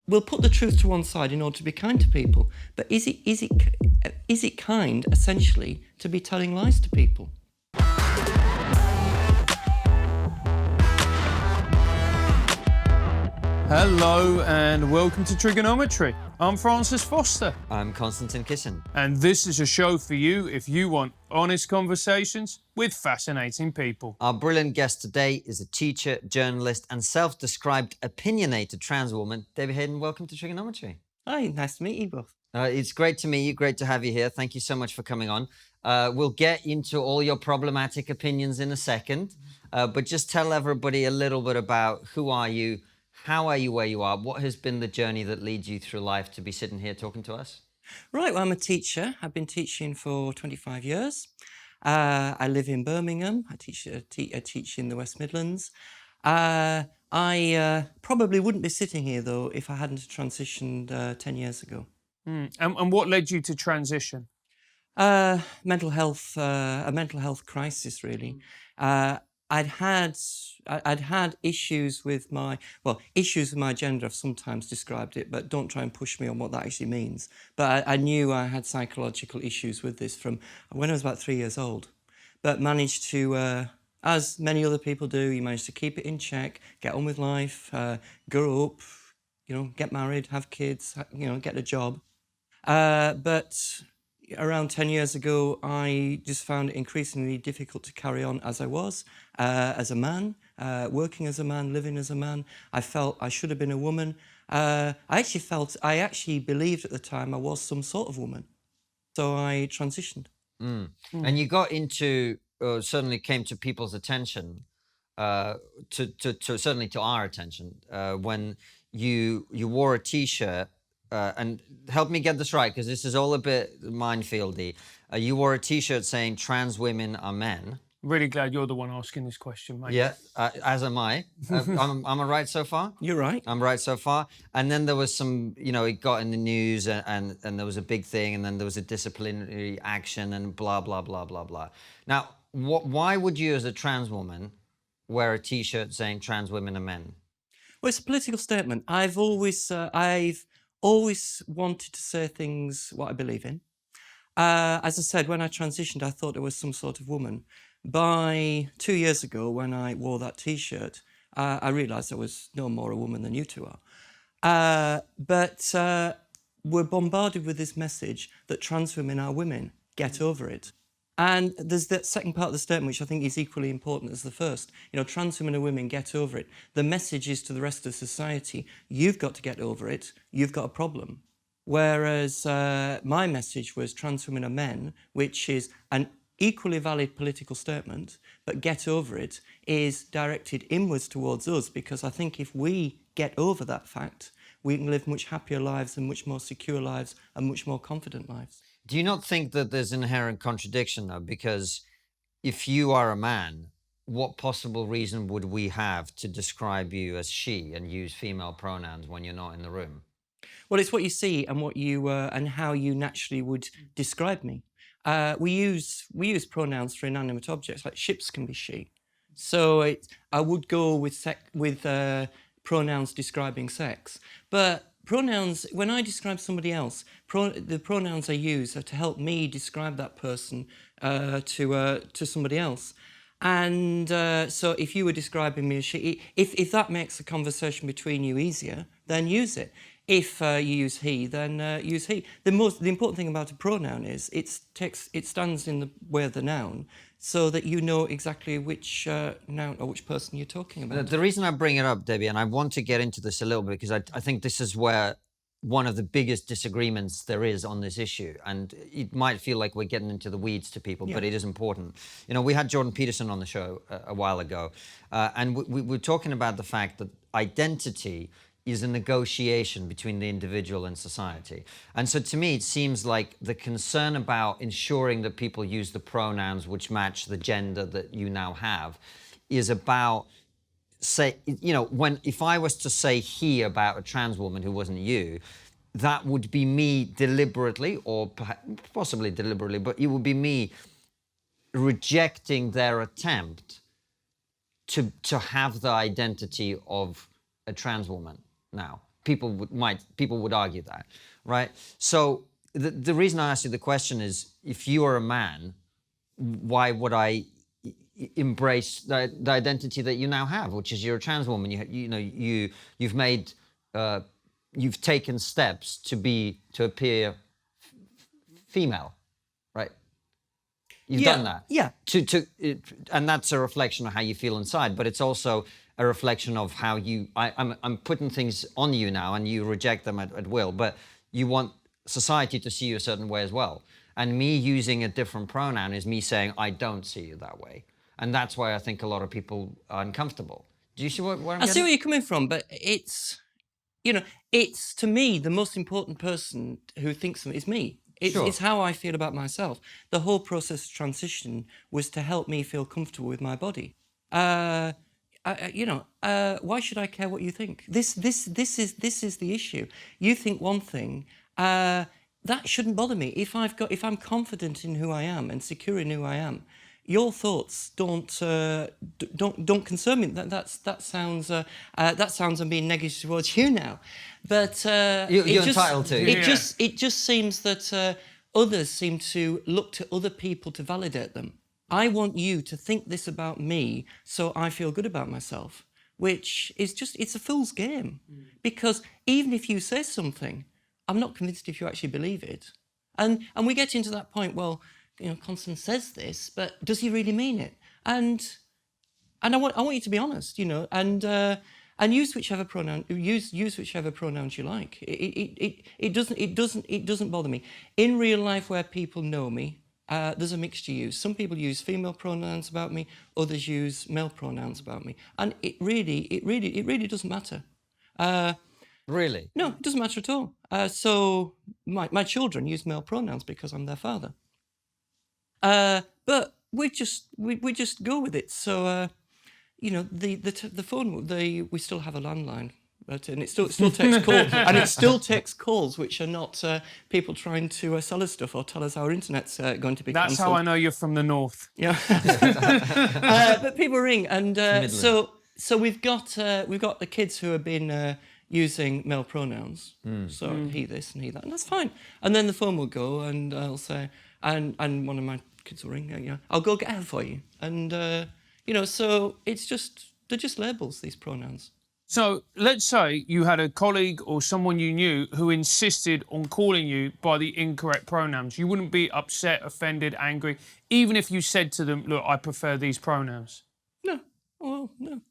we'll put the truth to one side in order to be kind to people. But is it kind, essentially, to be telling lies to people? Hello and welcome to TRIGGERnometry. I'm Francis Foster. I'm Konstantin Kissin. And this is a show for you if you want honest conversations with fascinating people. Our brilliant guest today is a teacher, journalist, and self-described opinionated trans woman. Debbie Hayton, welcome to TRIGGERnometry. Hi, nice to meet you both. It's great to meet you. Great to have you here. Thank you so much for coming on. We'll get into all your problematic opinions in a second, but just tell everybody a little bit about who are you, how are you where you are, what has been the journey that leads you through life to be sitting here talking to us? Right, well, I'm a teacher. I've been teaching for 25 years. I live in Birmingham. I teach in the West Midlands. I probably wouldn't be sitting here, though, if I hadn't transitioned 10 years ago. And what led you to transition? Mental health, a mental health crisis, really. I'd had issues with my gender. I've sometimes described it, but don't try and push me on what that actually means. But I knew I had psychological issues with this from when I was about 3 years old, but managed to, as many other people do, you manage to keep it in check, get on with life, grow up, get married, have kids, get a job. But around 10 years ago, I just found it increasingly difficult to carry on as I was, as a man, working as a man, living as a man. I felt I should have been a woman. I actually believed at the time I was some sort of woman. So I transitioned. And you got into, certainly came to people's attention, certainly to our attention, when you wore a T-shirt. And help me get this right, because this is all a bit minefieldy. You wore a T-shirt saying trans women are men. Really glad you're the one asking this question, mate. Yeah, as am I. Am I right so far? You're right. I'm right so far. And then there was some, it got in the news and there was a big thing, and then there was a disciplinary action and blah, blah, blah, blah, blah. Now, why would you as a trans woman wear a T-shirt saying trans women are men? Well, it's a political statement. I've always wanted to say things what I believe in. As I said, when I transitioned, I thought I was some sort of woman. By 2 years ago, when I wore that T-shirt, I realised I was no more a woman than you two are. But we're bombarded with this message that trans women are women. Get over it. And there's that second part of the statement, which I think is equally important as the first. Trans women are women, get over it. The message is to the rest of society, you've got to get over it, you've got a problem. Whereas my message was trans women are men, which is an equally valid political statement, but get over it is directed inwards towards us, because I think if we get over that fact, we can live much happier lives and much more secure lives and much more confident lives. Do you not think that there's inherent contradiction, though? Because if you are a man, what possible reason would we have to describe you as she and use female pronouns when you're not in the room? Well, it's what you see and what you and how you naturally would describe me. We use pronouns for inanimate objects, like ships can be she. So I would go with pronouns describing sex, but pronouns, when I describe somebody else, the pronouns I use are to help me describe that person to somebody else. And so if you were describing me as she, if that makes the conversation between you easier, then use it. If you use he, then use he. The important thing about a pronoun is it stands in the way of the noun, so that you know exactly which noun or which person you're talking about. The reason I bring it up, Debbie, and I want to get into this a little bit, because I think this is where one of the biggest disagreements there is on this issue, and it might feel like we're getting into the weeds to people, but it is important. We had Jordan Peterson on the show a while ago, and we were talking about the fact that identity is a negotiation between the individual and society. And so to me, it seems like the concern about ensuring that people use the pronouns which match the gender that you now have is about, say, if I was to say he about a trans woman who wasn't you, that would be me deliberately, or possibly deliberately, but it would be me rejecting their attempt to have the identity of a trans woman now. people would argue that, right? So the reason I asked you the question is, if you are a man, why would I embrace the identity that you now have, which is you're a trans woman? You've made you've taken steps to appear female, right? You've done that. Yeah. And that's a reflection of how you feel inside, but it's also a reflection of how I'm putting things on you now, and you reject them at will, but you want society to see you a certain way as well. And me using a different pronoun is me saying, I don't see you that way. And that's why I think a lot of people are uncomfortable. Do you see what I'm getting? I see where you're coming from, but it's to me, the most important person who thinks of it is me. It's how I feel about myself. The whole process of transition was to help me feel comfortable with my body. Why should I care what you think? This is the issue. You think one thing, that shouldn't bother me. If I'm confident in who I am and secure in who I am, your thoughts don't concern me. That sounds I'm being negative towards you now, but you're entitled to. It just seems that others seem to look to other people to validate them. I want you to think this about me, so I feel good about myself, which is it's a fool's game, because even if you say something, I'm not convinced if you actually believe it, and we get into that point. Well, Constance says this, but does he really mean it? And I want you to be honest, and use whichever pronoun whichever pronouns you like. It doesn't bother me. In real life, where people know me, there's a mixture use. Some people use female pronouns about me, others use male pronouns about me, and it really doesn't matter. Really? No, it doesn't matter at all. So my children use male pronouns because I'm their father. But we just go with it. So the phone, we still have a landline, and it still takes calls, and it still takes calls which are not people trying to sell us stuff or tell us our internet's going to be That's cancelled. how I know you're from the north. Yeah. But people ring, and so we've got the kids who have been using male pronouns. So he this and he that, and that's fine. And then the phone will go, and I'll say, and one of my kids will ring, I'll go get her for you. And, so they're just labels, these pronouns. So let's say you had a colleague or someone you knew who insisted on calling you by the incorrect pronouns. You wouldn't be upset, offended, angry, even if you said to them, look, I prefer these pronouns. No. Well, no.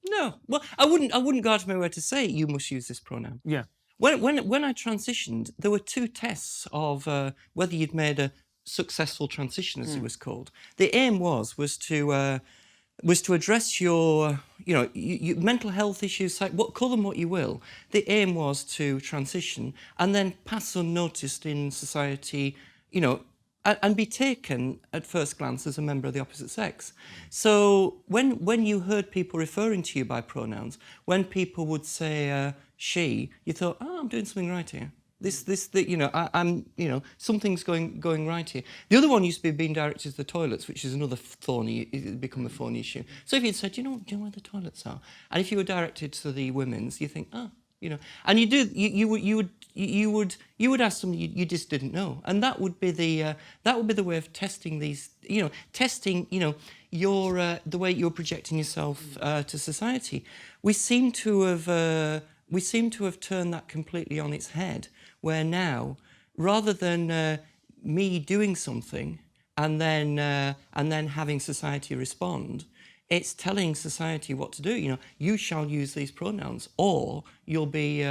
No. Well, I wouldn't go out of my way to say you must use this pronoun. Yeah. When I transitioned, there were two tests of whether you'd made a successful transition, as it was called. The aim was to address your mental health issues, call them what you will. The aim was to transition and then pass unnoticed in society, and be taken at first glance as a member of the opposite sex. So when you heard people referring to you by pronouns, when people would say she, you thought, oh, I'm doing something right here. Something's going right here. The other one used to be being directed to the toilets, which is another become a thorny issue. So if you'd said, do you know where the toilets are? And if you were directed to the women's, you think, and you would ask something you just didn't know, and that would be the way of testing these, testing, the way you're projecting yourself to society. We seem to have turned that completely on its head, where now, rather than me doing something and then having society respond, it's telling society what to do. You shall use these pronouns, or you'll be,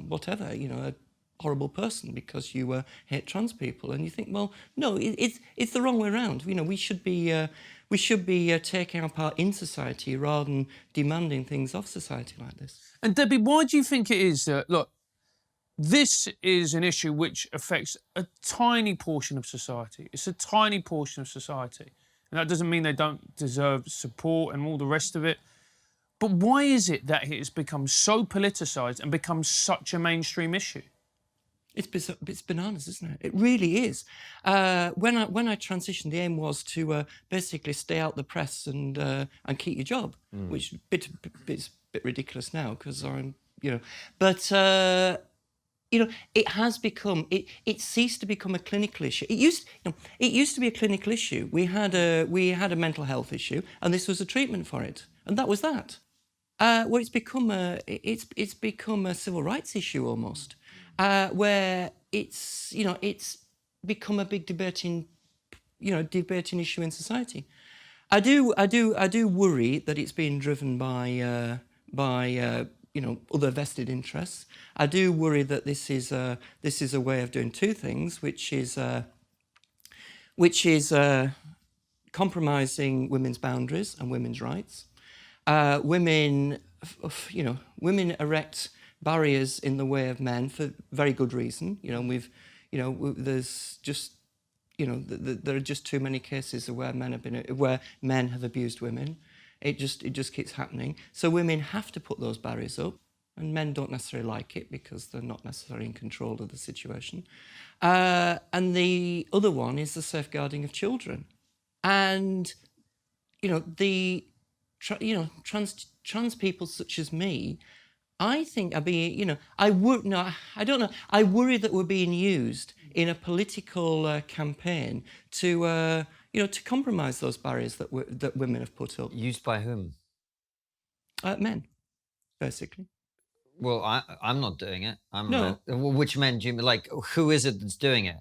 whatever, a horrible person because you hate trans people. And you think, well, no, it's the wrong way around. We should be taking our part in society rather than demanding things of society like this. And Debbie, why do you think it is that, look, this is an issue which affects a tiny portion of society. It's a tiny portion of society. And that doesn't mean they don't deserve support and all the rest of it. But why is it that it has become so politicised and become such a mainstream issue? It's bananas, isn't it? It really is. When I transitioned, the aim was to basically stay out the press and keep your job, which is a bit ridiculous now because I'm But it has become it ceased to become a clinical issue. It used to be a clinical issue. We had a mental health issue, and this was a treatment for it, and that was that. Well, it's become a civil rights issue almost, where it's become a big debating issue in society. I do worry that it's being driven by other vested interests. I do worry that this is a way of doing two things, which is compromising women's boundaries and women's rights. Women erect barriers in the way of men for very good reason. There's just there are just too many cases of where men have abused women. It just keeps happening. So women have to put those barriers up, and men don't necessarily like it because they're not necessarily in control of the situation. And the other one is the safeguarding of children, and trans people such as me, I think are being, I don't know. I worry that we're being used in a political campaign to compromise those barriers that women have put up. Used by whom? Men, basically. Well, I'm not doing it. No. Which men do you mean? Like, who is it that's doing it?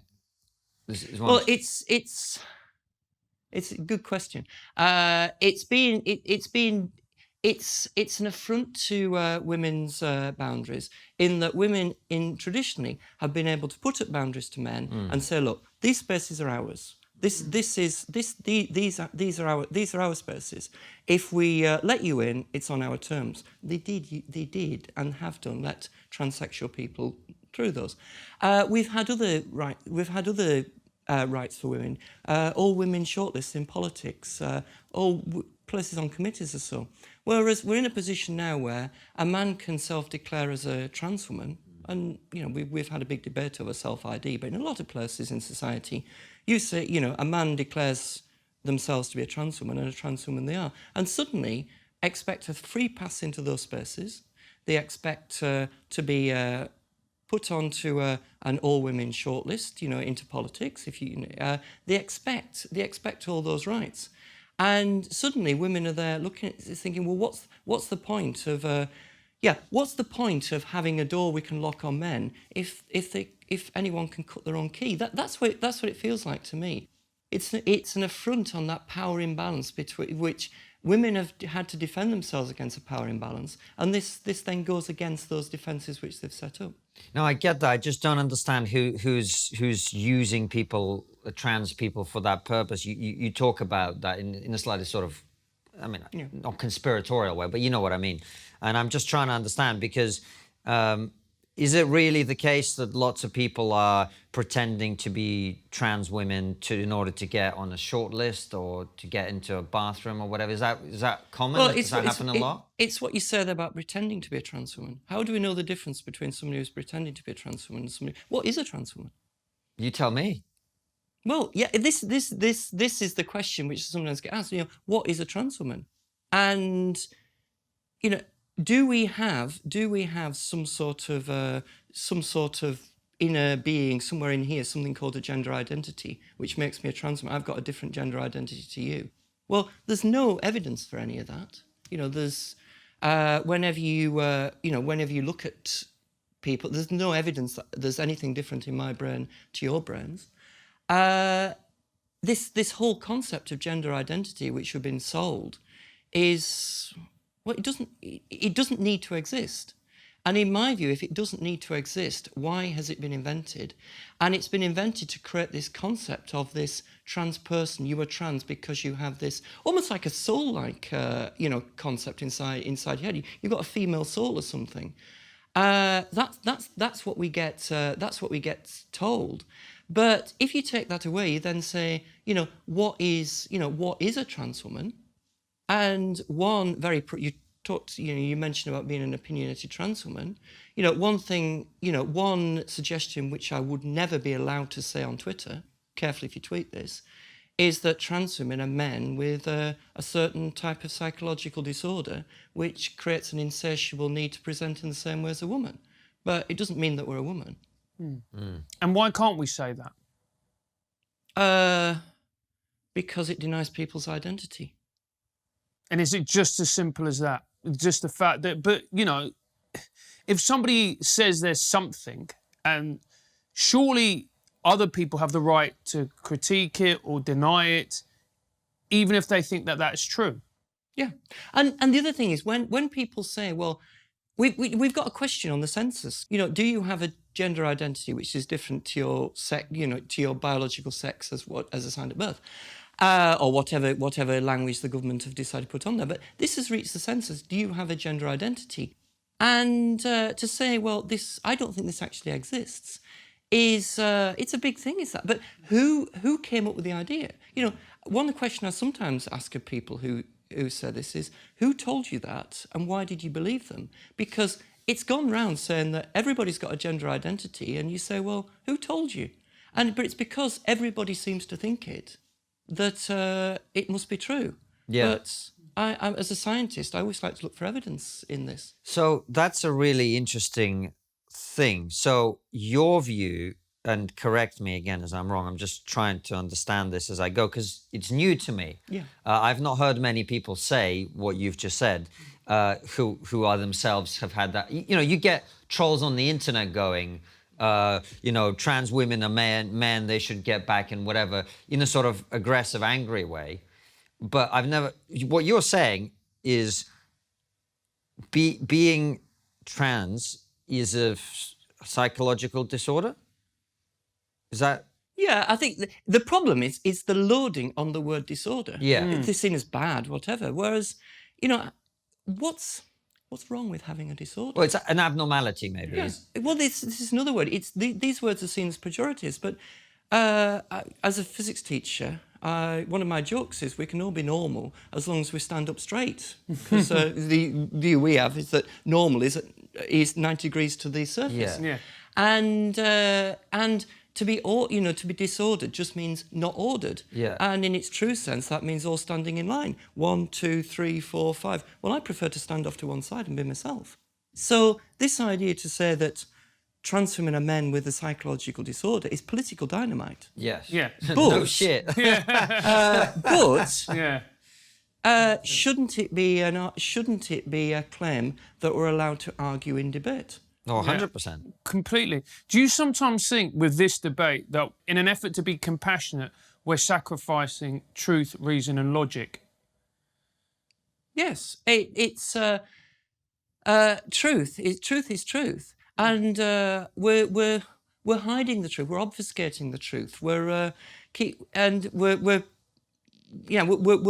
Well, it's a good question. It's an affront to women's boundaries, in that women traditionally have been able to put up boundaries to men and say, look, these spaces are ours. These are our spaces. If we let you in, it's on our terms. They did and have done let transsexual people through those. We've had other rights for women. All women shortlists in politics. All places on committees or so. Whereas we're in a position now where a man can self-declare as a trans woman, and we've had a big debate over self-ID, but in a lot of places in society, you say a man declares themselves to be a trans woman, and a trans woman they are, and suddenly expect a free pass into those spaces. They expect to be put onto an all-women shortlist, into politics. They expect all those rights. And suddenly, women are there looking at this, thinking, "Well, what's the point of what's the point of having a door we can lock on men if anyone can cut their own key?" That's what it feels like to me. It's an affront on that power imbalance between which women have had to defend themselves against a power imbalance, and this then goes against those defences which they've set up. No, I get that. I just don't understand who's using people, trans people, for that purpose. You talk about that in a slightly sort of, not conspiratorial way, but you know what I mean. And I'm just trying to understand, because is it really the case that lots of people are pretending to be trans women in order to get on a short list or to get into a bathroom or whatever? Is that common? Well, Does that happen a lot? It's what you said about pretending to be a trans woman. How do we know the difference between somebody who's pretending to be a trans woman and somebody? What is a trans woman? You tell me. Well, yeah, this is the question which sometimes gets asked. What is a trans woman? And do we have some sort of inner being somewhere in here, something called a gender identity, which makes me a trans woman? I've got a different gender identity to you. Well, there's no evidence for any of that. There's whenever you look at people, there's no evidence that there's anything different in my brain to your brains. This whole concept of gender identity, which we've been sold, is, well, it doesn't need to exist. And in my view, if it doesn't need to exist, why has it been invented? And it's been invented to create this concept of this trans person. You are trans because you have this, almost like a soul-like, concept inside your head. You've got a female soul or something. That's what we get. That's what we get told. But if you take that away, you then say, what is a trans woman? And one you mentioned about being an opinionated trans woman. One suggestion which I would never be allowed to say on Twitter, careful if you tweet this, is that trans women are men with a certain type of psychological disorder which creates an insatiable need to present in the same way as a woman. But it doesn't mean that we're a woman. And why can't we say that? Because it denies people's identity. And is it just as simple as that? Just the fact that, but, you know, if somebody says there's something, and surely other people have the right to critique it or deny it, even if they think that that's true. Yeah. And the other thing is when people say, well, we've got a question on the census. You know, do you have a gender identity which is different to your sex, you know, to your biological sex as assigned at birth? Or whatever language the government have decided to put on there. But this has reached the census. Do you have a gender identity? And to say, well, I don't think this actually exists, is it's a big thing. Is that? But who came up with the idea? You know, one question I sometimes ask of people who say this is, who told you that, and why did you believe them? Because it's gone round saying that everybody's got a gender identity, and you say, well, who told you? But it's because everybody seems to think it, that it must be true. Yeah. But I, as a scientist, I always like to look for evidence in this. So that's a really interesting thing. So your view, and correct me again as I'm wrong, I'm just trying to understand this as I go, because it's new to me. Yeah. I've not heard many people say what you've just said, who are themselves have had that. You know, you get trolls on the internet going, you know, trans women are men, they should get back and whatever, in a sort of aggressive, angry way. But I've never, what you're saying is being trans is a psychological disorder? Is that? Yeah, I think the problem is the loading on the word disorder. Yeah. It's seen as bad, whatever. Whereas, you know, what's wrong with having a disorder? Well, it's an abnormality, maybe. Yes. Well, this is another word. These words are seen as pejoratives, but as a physics teacher, one of my jokes is we can all be normal as long as we stand up straight. Because the view we have is that normal is 90 degrees to the surface. Yeah. Yeah. And to be to be disordered just means not ordered. Yeah. And in its true sense, that means all standing in line. 1, 2, 3, 4, 5. Well, I prefer to stand off to one side and be myself. So this idea to say that trans women are men with a psychological disorder is political dynamite. Yes. Yeah. No shit. But Yeah. shouldn't it be a claim that we're allowed to argue in debate? Oh, 100%. Completely. Do you sometimes think with this debate that in an effort to be compassionate, we're sacrificing truth, reason and logic? Yes, it's truth. Truth is truth, and we're hiding the truth. We're obfuscating the truth. We're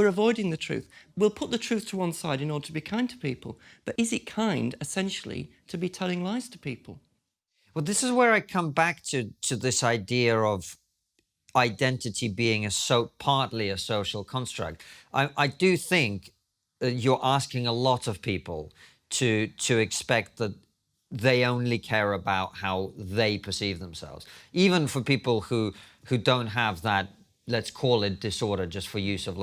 avoiding the truth. We'll put the truth to one side in order to be kind to people. But is it kind, essentially, to be telling lies to people? Well, this is where I come back to this idea of identity being partly a social construct. I do think you're asking a lot of people to expect that they only care about how they perceive themselves. Even for people who don't have that, let's call it disorder, just for ease of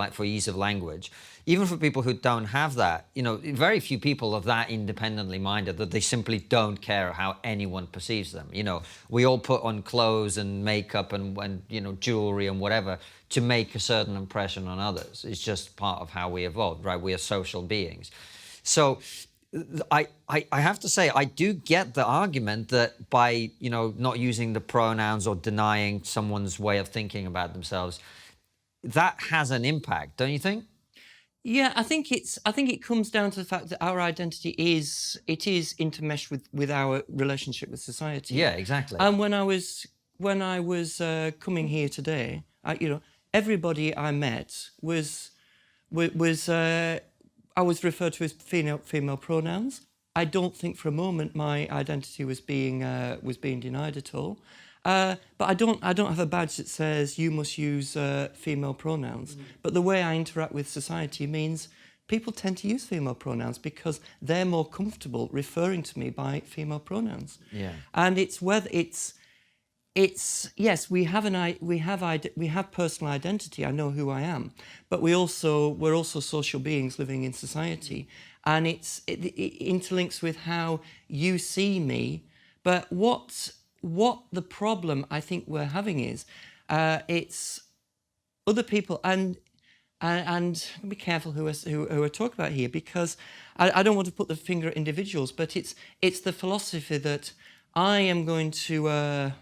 language. Even for people who don't have that, you know, very few people are that independently minded that they simply don't care how anyone perceives them. You know, we all put on clothes and makeup and you know, jewelry and whatever to make a certain impression on others. It's just part of how we evolved, right? We are social beings. So I have to say, I do get the argument that by, you know, not using the pronouns or denying someone's way of thinking about themselves, that has an impact, don't you think? Yeah, I think it comes down to the fact that our identity is intermeshed with our relationship with society. Yeah, exactly. And when I was coming here today, everybody I met was I was referred to as female pronouns. I don't think for a moment my identity was being denied at all. But I don't have a badge that says you must use female pronouns. But the way I interact with society means people tend to use female pronouns because they're more comfortable referring to me by female pronouns. Yeah. And it's whether it's yes, we have personal identity. I know who I am, but we're also social beings living in society, and it interlinks with how you see me. But what the problem I think we're having is, it's other people, and be careful who I talk about here, because I don't want to put the finger at individuals, but it's the philosophy that I am going to,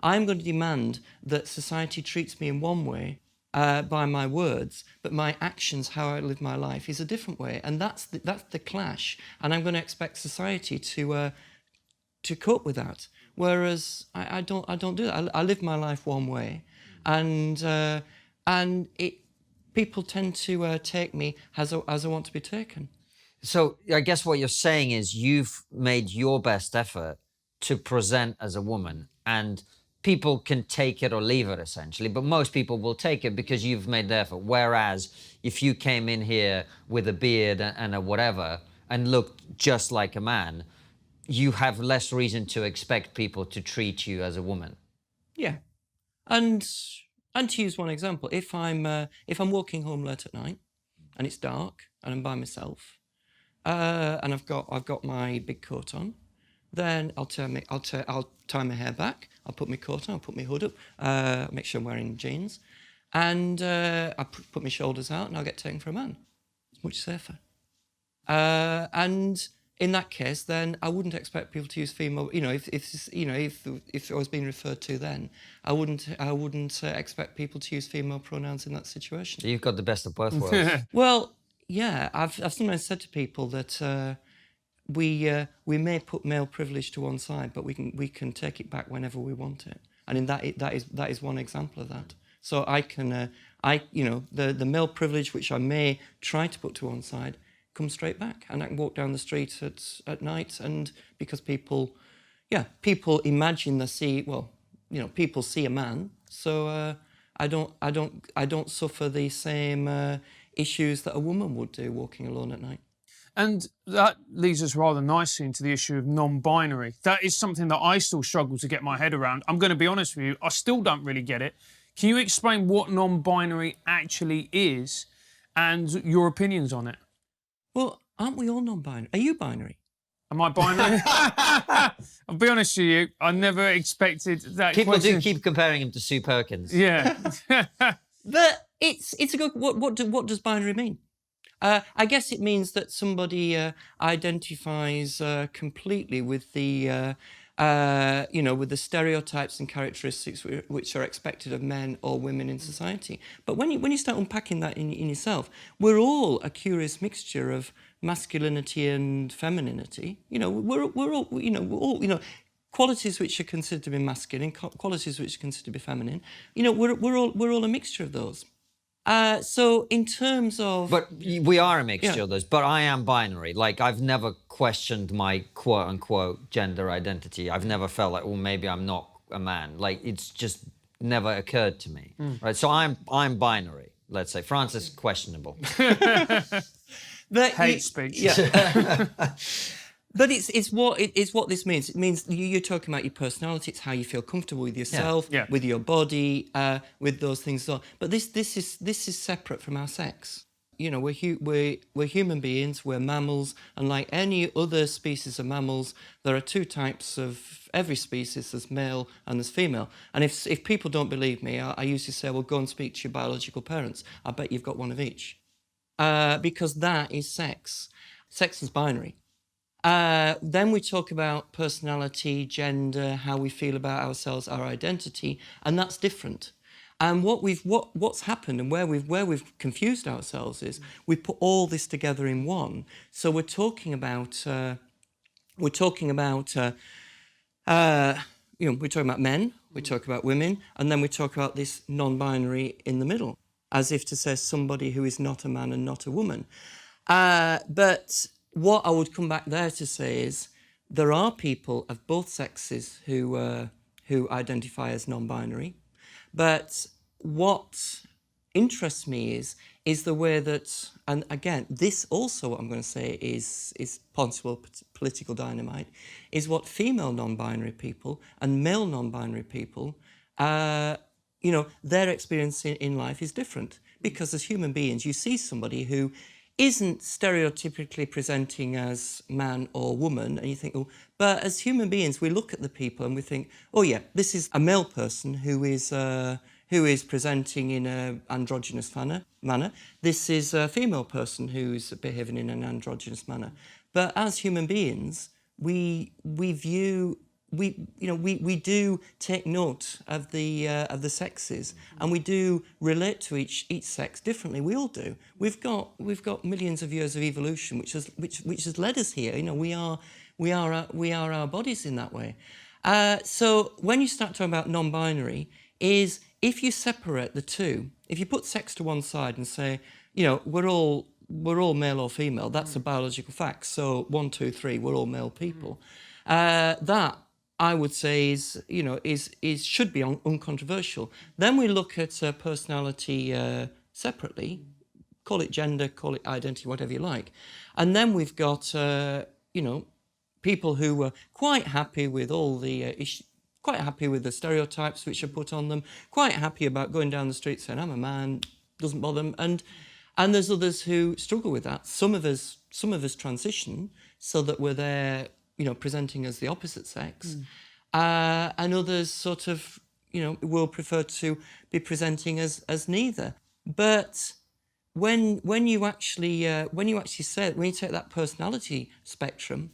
I'm going to demand that society treats me in one way by my words, but my actions, how I live my life, is a different way, and that's the clash. And I'm going to expect society to cope with that, whereas I don't do that. I live my life one way, and people tend to take me as I want to be taken. So I guess what you're saying is you've made your best effort to present as a woman, and people can take it or leave it essentially, but most people will take it because you've made the effort. Whereas if you came in here with a beard and a whatever and looked just like a man, you have less reason to expect people to treat you as a woman. Yeah, and to use one example, if I'm walking home late at night and it's dark and I'm by myself, and I've got my big coat on, then I'll tie my hair back, I'll put my coat on, I'll put my hood up, make sure I'm wearing jeans, and I put my shoulders out, and I'll get taken for a man. It's much safer. And in that case, then I wouldn't expect people to use female. If I was being referred to, then I wouldn't expect people to use female pronouns in that situation. So you've got the best of both worlds. Well, yeah, I've sometimes said to people that we may put male privilege to one side, but we can take it back whenever we want it, and in that is one example of that. So I can the male privilege which I may try to put to one side comes straight back, and I can walk down the street at night, and because people imagine people see a man, so I don't suffer the same issues that a woman would do walking alone at night. And that leads us rather nicely into the issue of non-binary. That is something that I still struggle to get my head around. I'm going to be honest with you, I still don't really get it. Can you explain what non-binary actually is and your opinions on it? Well, aren't we all non-binary? Are you binary? Am I binary? I'll be honest with you, I never expected that People question. do keep comparing him to Sue Perkins. Yeah. But it's a good. What does binary mean? I guess it means that somebody identifies completely with the with the stereotypes and characteristics which are expected of men or women in society. But when you start unpacking that in yourself, we're all a curious mixture of masculinity and femininity. We're all qualities which are considered to be masculine, qualities which are considered to be feminine. We're all a mixture of those. So in terms of... But we are a mixture of those, but I am binary. Like, I've never questioned my quote-unquote gender identity. I've never felt like, well, maybe I'm not a man. Like, it's just never occurred to me, right? So I'm binary, let's say. Francis, questionable. Hate speech. Yeah. But it's what this means. It means you're talking about your personality. It's how you feel comfortable with yourself, with your body, with those things. But this is separate from our sex. We're human beings. We're mammals, and like any other species of mammals, there are two types of every species. There's male and there's female. And if people don't believe me, I usually say, well, go and speak to your biological parents. I bet you've got one of each, because that is sex. Sex is binary. Then we talk about personality, gender, how we feel about ourselves, our identity, and that's different. And what's happened and where we've confused ourselves is we put all this together in one. So we're talking about men, we're talking men, we talk about women, and then we talk about this non-binary in the middle, as if to say somebody who is not a man and not a woman. But what I would come back there to say is there are people of both sexes who identify as non-binary, but what interests me is the way that, and again, this also, what I'm going to say is possible political dynamite, is what female non-binary people and male non-binary people, their experience in life is different. Because as human beings, you see somebody who isn't stereotypically presenting as man or woman, and you think, oh, but as human beings, we look at the people and we think, oh yeah, this is a male person who is presenting in an androgynous manner. This is a female person who's behaving in an androgynous manner. But as human beings, we do take note of the sexes, and we do relate to each sex differently. We all do. We've got millions of years of evolution, which has led us here. We are our bodies in that way. So when you start talking about non-binary, is if you separate the two, if you put sex to one side and say, we're all male or female, that's a biological fact. So 1, 2, 3, we're all male people. That I would say should be uncontroversial. Then we look at personality separately, call it gender, call it identity, whatever you like, and then we've got people who were quite happy with all the issues, quite happy with the stereotypes which are put on them, quite happy about going down the street saying, I'm a man, doesn't bother them. And there's others who struggle with that. Some of us transition so that we're there, presenting as the opposite sex. And others sort of, will prefer to be presenting as neither. But when you actually take that personality spectrum,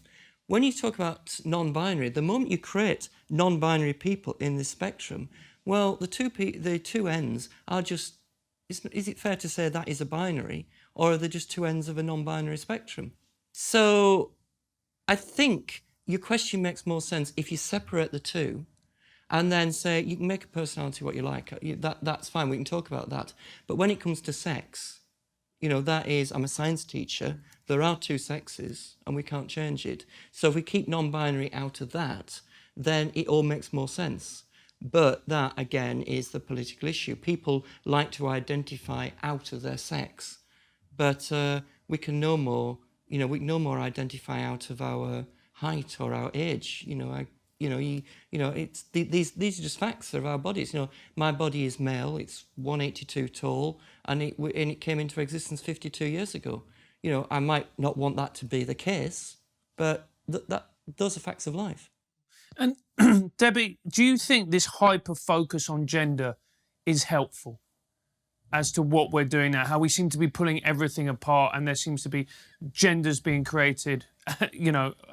when you talk about non-binary, the moment you create non-binary people in this spectrum, well, the two ends are just, is it fair to say that is a binary, or are they just two ends of a non-binary spectrum? So I think your question makes more sense if you separate the two and then say you can make a personality what you like. That's fine, we can talk about that. But when it comes to sex, that is, I'm a science teacher, there are two sexes and we can't change it. So if we keep non-binary out of that, then it all makes more sense. But that, again, is the political issue. People like to identify out of their sex, but we can no more identify out of our height or our age. These are just facts of our bodies. My body is male. It's 182 tall, and it came into existence 52 years ago. I might not want that to be the case, but those are facts of life. And Debbie, do you think this hyper focus on gender is helpful as to what we're doing now? How we seem to be pulling everything apart, and there seems to be genders being created,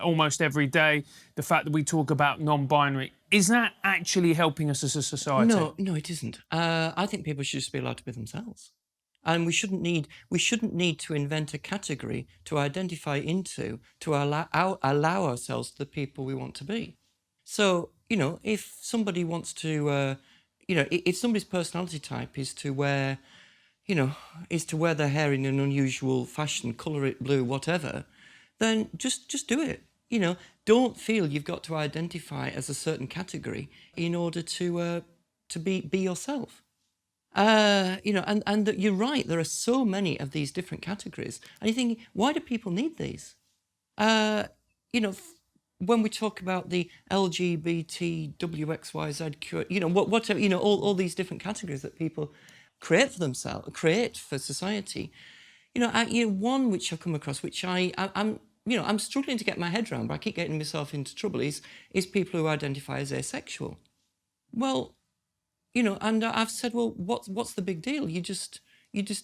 almost every day. The fact that we talk about non-binary, is that actually helping us as a society? No, it isn't. I think people should just be allowed to be themselves. And we shouldn't need to invent a category to identify into to allow ourselves to the people we want to be. So, if somebody wants to, if somebody's personality type is to wear their hair in an unusual fashion, colour it blue, whatever, then just do it. Don't feel you've got to identify as a certain category in order to be yourself. And you're right, there are so many of these different categories. And you're thinking, why do people need these? When we talk about the LGBT, WXYZ, whatever, all these different categories that people create for themselves, create for society, one which I've come across, which I'm struggling to get my head around, but I keep getting myself into trouble, is people who identify as asexual. Well, and I've said, well, what's the big deal? You just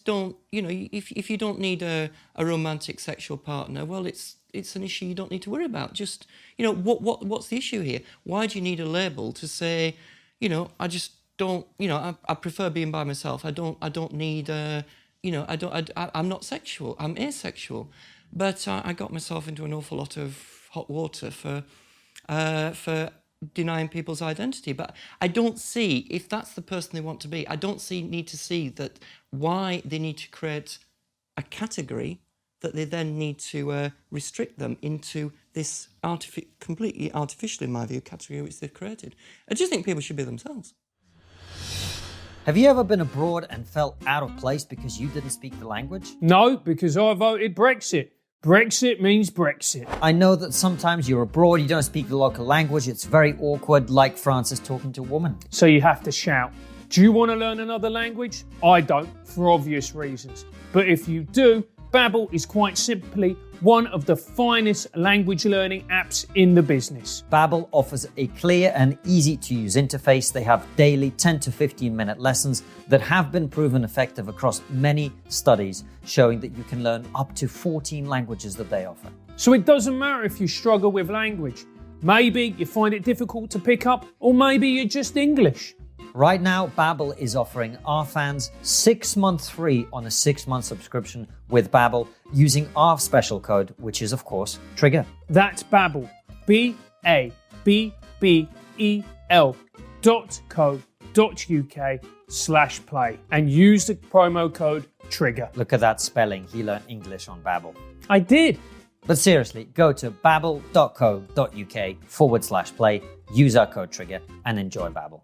don't, if you don't need a romantic sexual partner, well, it's an issue you don't need to worry about. Just, what's the issue here? Why do you need a label to say, I just don't, I prefer being by myself. I don't need, I'm not sexual. I'm asexual. But I got myself into an awful lot of hot water for denying people's identity. But I don't see, if that's the person they want to be, I don't need to see that why they need to create a category that they then need to restrict them into this completely artificial, in my view, category which they've created. I just think people should be themselves. Have you ever been abroad and felt out of place because you didn't speak the language? No, because I voted Brexit. Brexit means Brexit. I know that sometimes you're abroad, you don't speak the local language, it's very awkward, like Francis talking to a woman. So you have to shout. Do you want to learn another language? I don't, for obvious reasons. But if you do, Babbel is quite simply one of the finest language learning apps in the business. Babbel offers a clear and easy-to-use interface. They have daily 10 to 15-minute lessons that have been proven effective across many studies, showing that you can learn up to 14 languages that they offer. So it doesn't matter if you struggle with language. Maybe you find it difficult to pick up, or maybe you're just English. Right now, Babbel is offering our fans 6 months free on a 6-month subscription with Babbel using our special code, which is, of course, TRIGGER. That's Babbel, babbel.co.uk/play, and use the promo code TRIGGER. Look at that spelling. He learned English on Babbel. I did. But seriously, go to babbel.co.uk/play, use our code TRIGGER, and enjoy Babbel.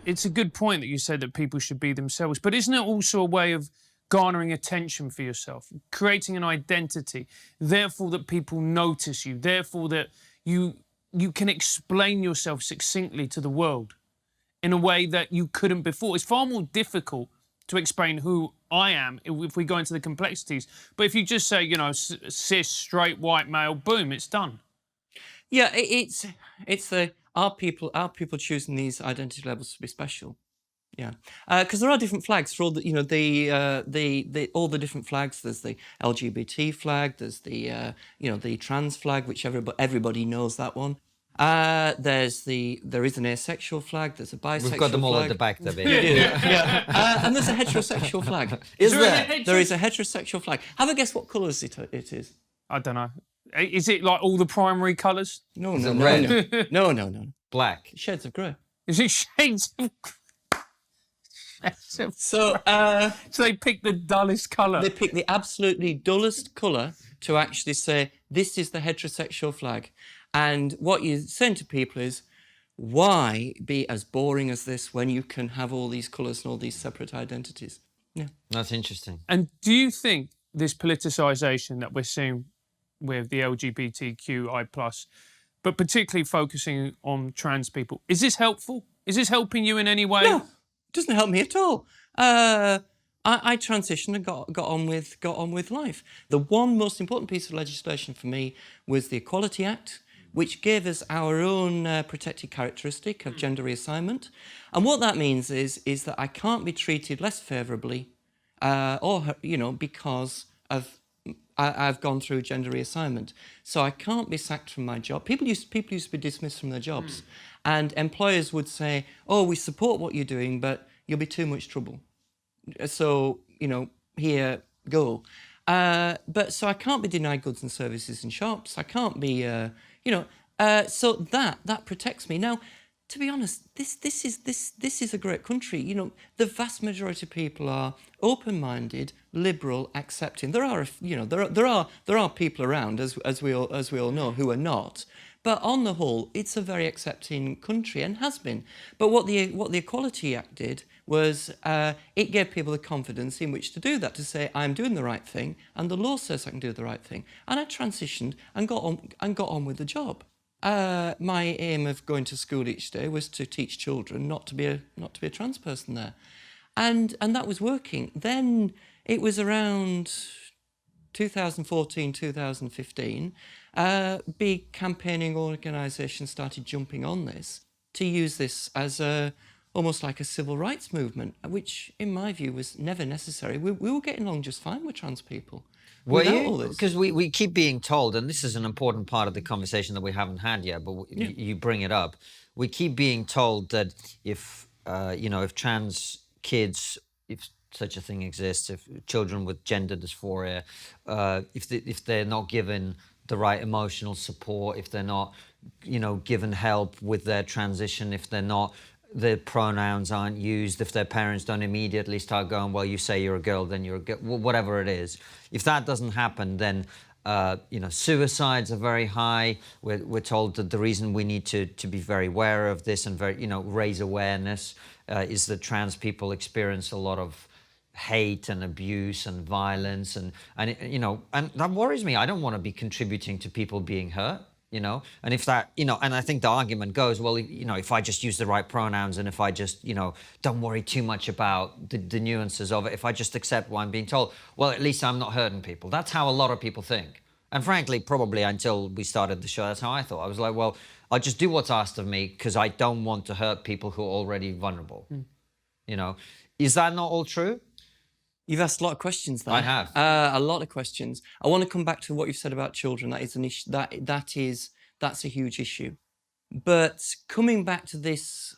It's a good point that you said that people should be themselves, but isn't it also a way of garnering attention for yourself, creating an identity, therefore that people notice you, therefore that you can explain yourself succinctly to the world in a way that you couldn't before? It's far more difficult to explain who I am if we go into the complexities. But if you just say, you know, cis, straight, white male, boom, it's done. Yeah, it's the are people choosing these identity labels to be special? Yeah, because there are different flags for all the all the different flags. There's the LGBT flag. There's the the trans flag, which everybody knows that one. There is an asexual flag. There's a bisexual flag. We've got them all at the back there, baby. Yeah. And there's a heterosexual flag. Is there? There is a heterosexual flag. Have a guess what colours it is. I don't know. Is it like all the primary colours? No, red? No. Black. Shades of grey. Is it shades of... So they pick the dullest colour. They pick the absolutely dullest colour to actually say, this is the heterosexual flag. And what you're saying to people is, why be as boring as this when you can have all these colours and all these separate identities? Yeah. That's interesting. And do you think this politicisation that we're seeing with the LGBTQI+, but particularly focusing on trans people, is this helpful? Is this helping you in any way? No, it doesn't help me at all. I transitioned and got on with life. The one most important piece of legislation for me was the Equality Act, which gave us our own protected characteristic of gender reassignment. And what that means is that I can't be treated less favourably because I've gone through gender reassignment. So I can't be sacked from my job. People used to be dismissed from their jobs. And employers would say, oh, we support what you're doing, but you'll be too much trouble. So, here, go. But so I can't be denied goods and services in shops. I can't be, so that protects me. Now, to be honest, this is a great country. The vast majority of people are open-minded, liberal, accepting. There are people around, as we all know, who are not. But on the whole, it's a very accepting country and has been. But what the Equality Act did was it gave people the confidence in which to do that, to say, I'm doing the right thing, and the law says I can do the right thing. And I transitioned and got on with the job. My aim of going to school each day was to teach children not to be a trans person there, and that was working. Then it was around 2014, 2015. Big campaigning organisations started jumping on this to use this as almost like a civil rights movement, which, in my view, was never necessary. We were getting along just fine with trans people. Were you? Because we keep being told, and this is an important part of the conversation that we haven't had yet, but you bring it up. We keep being told that if trans kids, if such a thing exists, if children with gender dysphoria, if they're not given the right emotional support, if they're not, given help with their transition, if their pronouns aren't used, if their parents don't immediately start going, well, you say you're a girl, then you're a girl, whatever it is. If that doesn't happen, then Suicides are very high. We're told that the reason we need to be very aware of this and raise awareness is that trans people experience a lot of hate and abuse and violence and that worries me. I don't want to be contributing to people being hurt. And if that, and I think the argument goes, well, if I just use the right pronouns and if I just, don't worry too much about the nuances of it, if I just accept what I'm being told, well, at least I'm not hurting people. That's how a lot of people think. And frankly, probably until we started the show, that's how I thought. I was like, well, I'll just do what's asked of me because I don't want to hurt people who are already vulnerable. Is that not all true? You've asked a lot of questions there. I have. A lot of questions. I want to come back to what you've said about children. That is an issue. That's a huge issue. But coming back to this,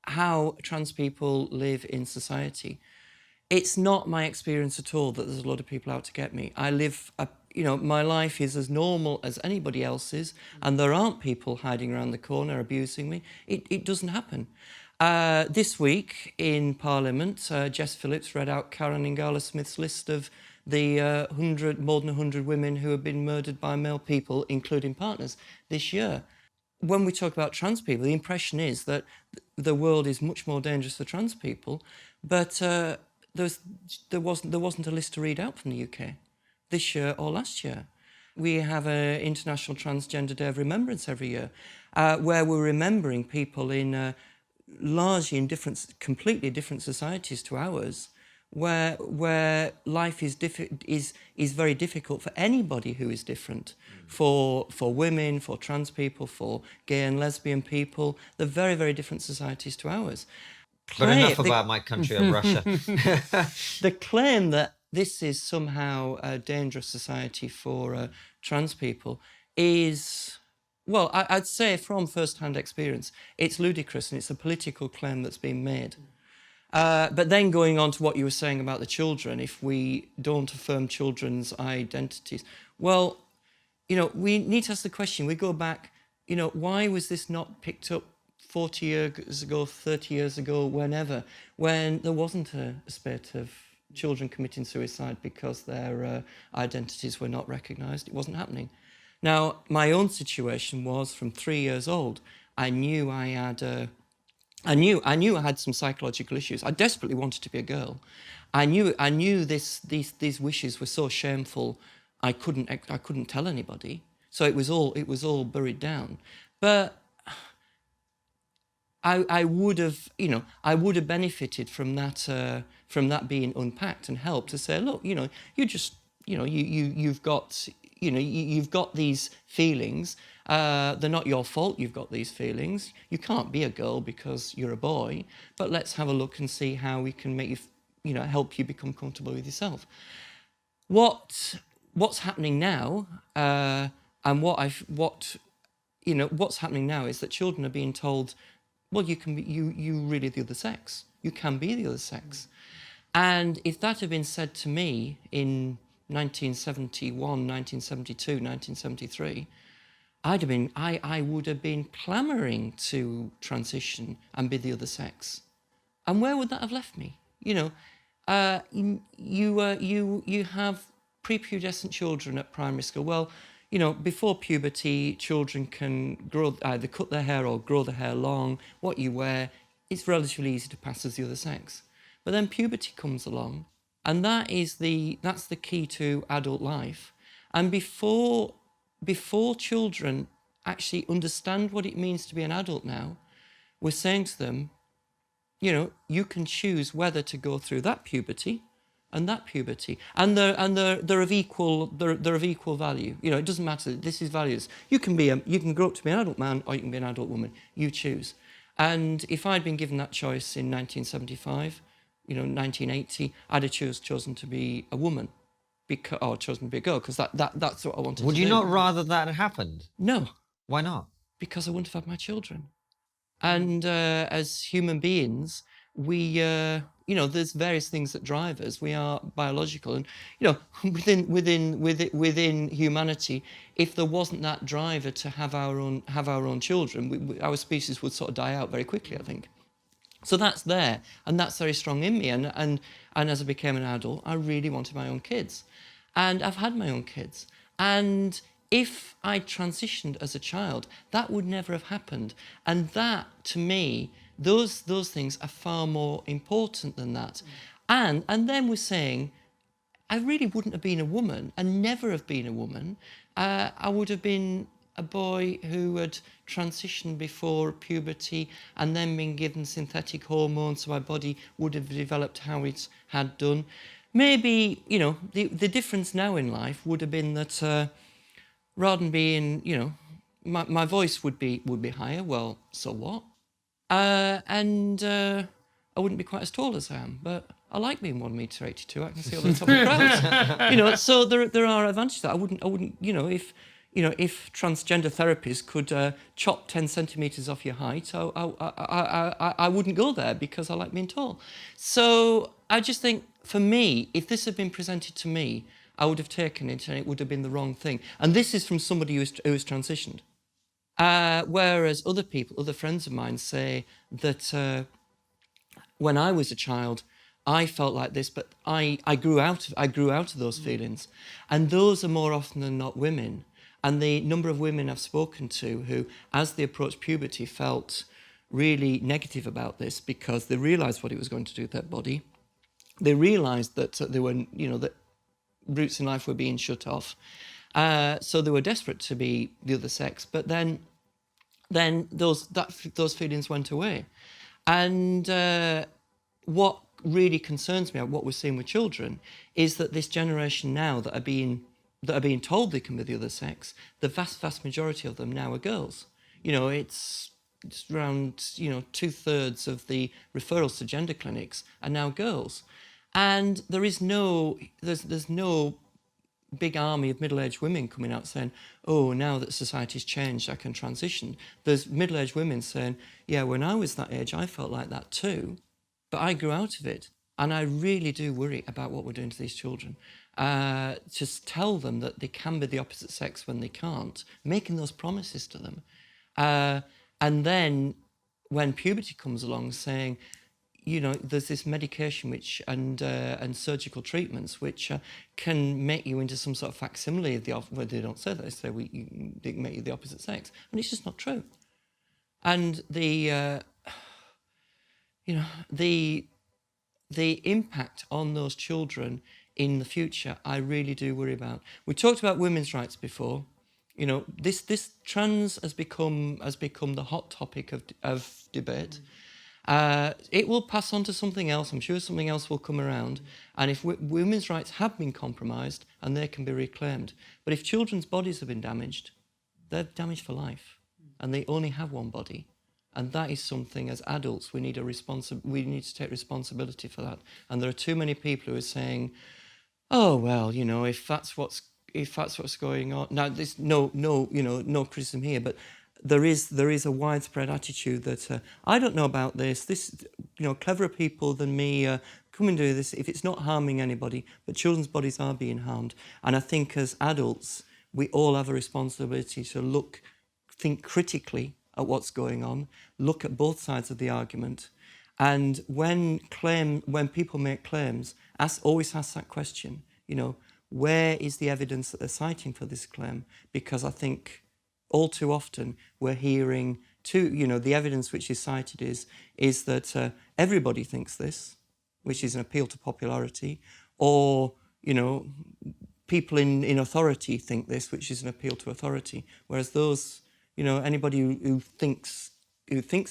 how trans people live in society, it's not my experience at all that there's a lot of people out to get me. I live, my life is as normal as anybody else's, and there aren't people hiding around the corner abusing me. It doesn't happen. This week in Parliament, Jess Phillips read out Karen Ingala Smith's list of the more than 100 women who have been murdered by male people, including partners, this year. When we talk about trans people, the impression is that the world is much more dangerous for trans people, but there wasn't a list to read out from the UK this year or last year. We have an International Transgender Day of Remembrance every year, where we're remembering people in largely in completely different societies to ours, where life is very difficult for anybody who is different, for women, for trans people, for gay and lesbian people. They're very, very different societies to ours. But enough about my country of Russia. The claim that this is somehow a dangerous society for trans people is, well, I'd say from first-hand experience, it's ludicrous and it's a political claim that's been made. But then going on to what you were saying about the children, if we don't affirm children's identities, well, we need to ask the question. We go back, why was this not picked up 40 years ago, 30 years ago, whenever, when there wasn't a spate of children committing suicide because their identities were not recognised? It wasn't happening. Now, my own situation was from 3 years old. I knew I had some psychological issues. I desperately wanted to be a girl. I knew these wishes were so shameful. I couldn't tell anybody. So it was all buried down. But I would have benefited from that being unpacked and helped to say, look, you've got these feelings. They're not your fault you've got these feelings. You can't be a girl because you're a boy, but let's have a look and see how we can make you, help you become comfortable with yourself. What's happening now, and what's happening now is that children are being told, well, you really the other sex. You can be the other sex. And if that had been said to me in 1971, 1972, 1973, I would have been clamouring to transition and be the other sex. And where would that have left me? You have prepubescent children at primary school. Well, before puberty, children can either cut their hair or grow their hair long. What you wear, it's relatively easy to pass as the other sex. But then puberty comes along, and that's the key to adult life. And before children actually understand what it means to be an adult now, we're saying to them, you can choose whether to go through that puberty and that puberty, and they're of equal value. It doesn't matter. This is values. You can grow up to be an adult man, or you can be an adult woman. You choose. And if I'd been given that choice in 1975, 1980, I'd have chosen to be a woman, or chosen to be a girl, because that's what I wanted to do. Would you not rather that had happened? No. Why not? Because I wouldn't have had my children. And as human beings, we, there's various things that drive us. We are biological, and within humanity, if there wasn't that driver to have our own children, our species would sort of die out very quickly, I think. So that's there, and that's very strong in me. And as I became an adult, I really wanted my own kids, and I've had my own kids. And if I transitioned as a child, that would never have happened. And that, to me, those things are far more important than that. And then we're saying, I really wouldn't have been a woman and never have been a woman. I would have been a boy who had transitioned before puberty and then been given synthetic hormones, so my body would have developed how it had done. Maybe, you know, the difference now in life would have been that rather than being, you know, my voice would be higher. Well, so what? And I wouldn't be quite as tall as I am, but I like being 1 metre 82. I can see over the top of crowds. You know, so there are advantages. That I wouldn't, you know, if transgender therapies could chop 10 centimetres off your height, I wouldn't go there because I like being tall. So I just think, for me, if this had been presented to me, I would have taken it and it would have been the wrong thing. And this is from somebody who has transitioned. Whereas other people, other friends of mine say that when I was a child, I felt like this, but I grew out of those feelings. And those are more often than not women. And the number of women I've spoken to who, as they approached puberty, felt really negative about this because they realised what it was going to do to their body. They realised that they were, you know, that routes in life were being shut off. So they were desperate to be the other sex. But then those feelings went away. And what really concerns me, what we're seeing with children, is that this generation now that are being told they can be the other sex, the vast majority of them now are girls. You know, it's around, you know, 2/3 of the referrals to gender clinics are now girls. And there's no big army of middle-aged women coming out saying, oh, now that society's changed, I can transition. There's middle-aged women saying, yeah, when I was that age, I felt like that too, but I grew out of it. And I really do worry about what we're doing to these children. Just tell them that they can be the opposite sex when they can't, making those promises to them. And then when puberty comes along, saying, you know, there's this medication and surgical treatments which can make you into some sort of facsimile of the well, they don't say that, they say they can make you the opposite sex, and it's just not true. And the impact on those children in the future, I really do worry about. We talked about women's rights before. You know, this trans has become the hot topic of debate. It will pass on to something else. I'm sure something else will come around. And if women's rights have been compromised, and they can be reclaimed. But if children's bodies have been damaged, they're damaged for life. And they only have one body. And that is something, as adults, we need to take responsibility for that. And there are too many people who are saying, oh, well, you know, if that's what's going on. Now, there's no criticism here, but there is a widespread attitude that I don't know about this. This, you know, cleverer people than me come and do this if it's not harming anybody. But children's bodies are being harmed, and I think as adults we all have a responsibility to think critically at what's going on, look at both sides of the argument, and when people make claims, always ask that question. You know, where is the evidence that they're citing for this claim? Because I think all too often we're hearing the evidence which is cited is that everybody thinks this, which is an appeal to popularity, or, you know, people in authority think this, which is an appeal to authority. Whereas those, you know, anybody who thinks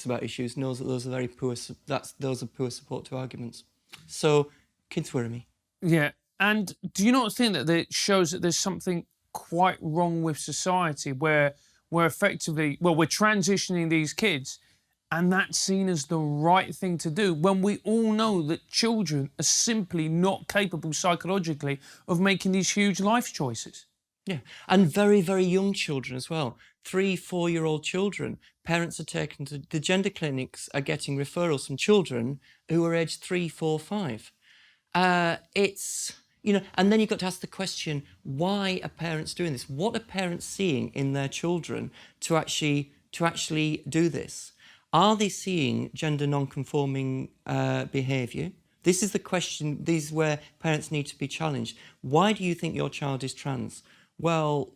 about issues knows that those are poor support to arguments. So kids worry me. Yeah, and do you not think that it shows that there's something quite wrong with society where effectively, well, we're transitioning these kids and that's seen as the right thing to do when we all know that children are simply not capable psychologically of making these huge life choices? Yeah, and very, very young children as well. 3-4-year-old children. Parents are taken to the gender clinics, are getting referrals from children who are aged 3, 4, 5. It's, you know, and then you've got to ask the question, why are parents doing this? What are parents seeing in their children to actually do this? Are they seeing gender non-conforming behaviour? This is the question. This is where parents need to be challenged. Why do you think your child is trans? well,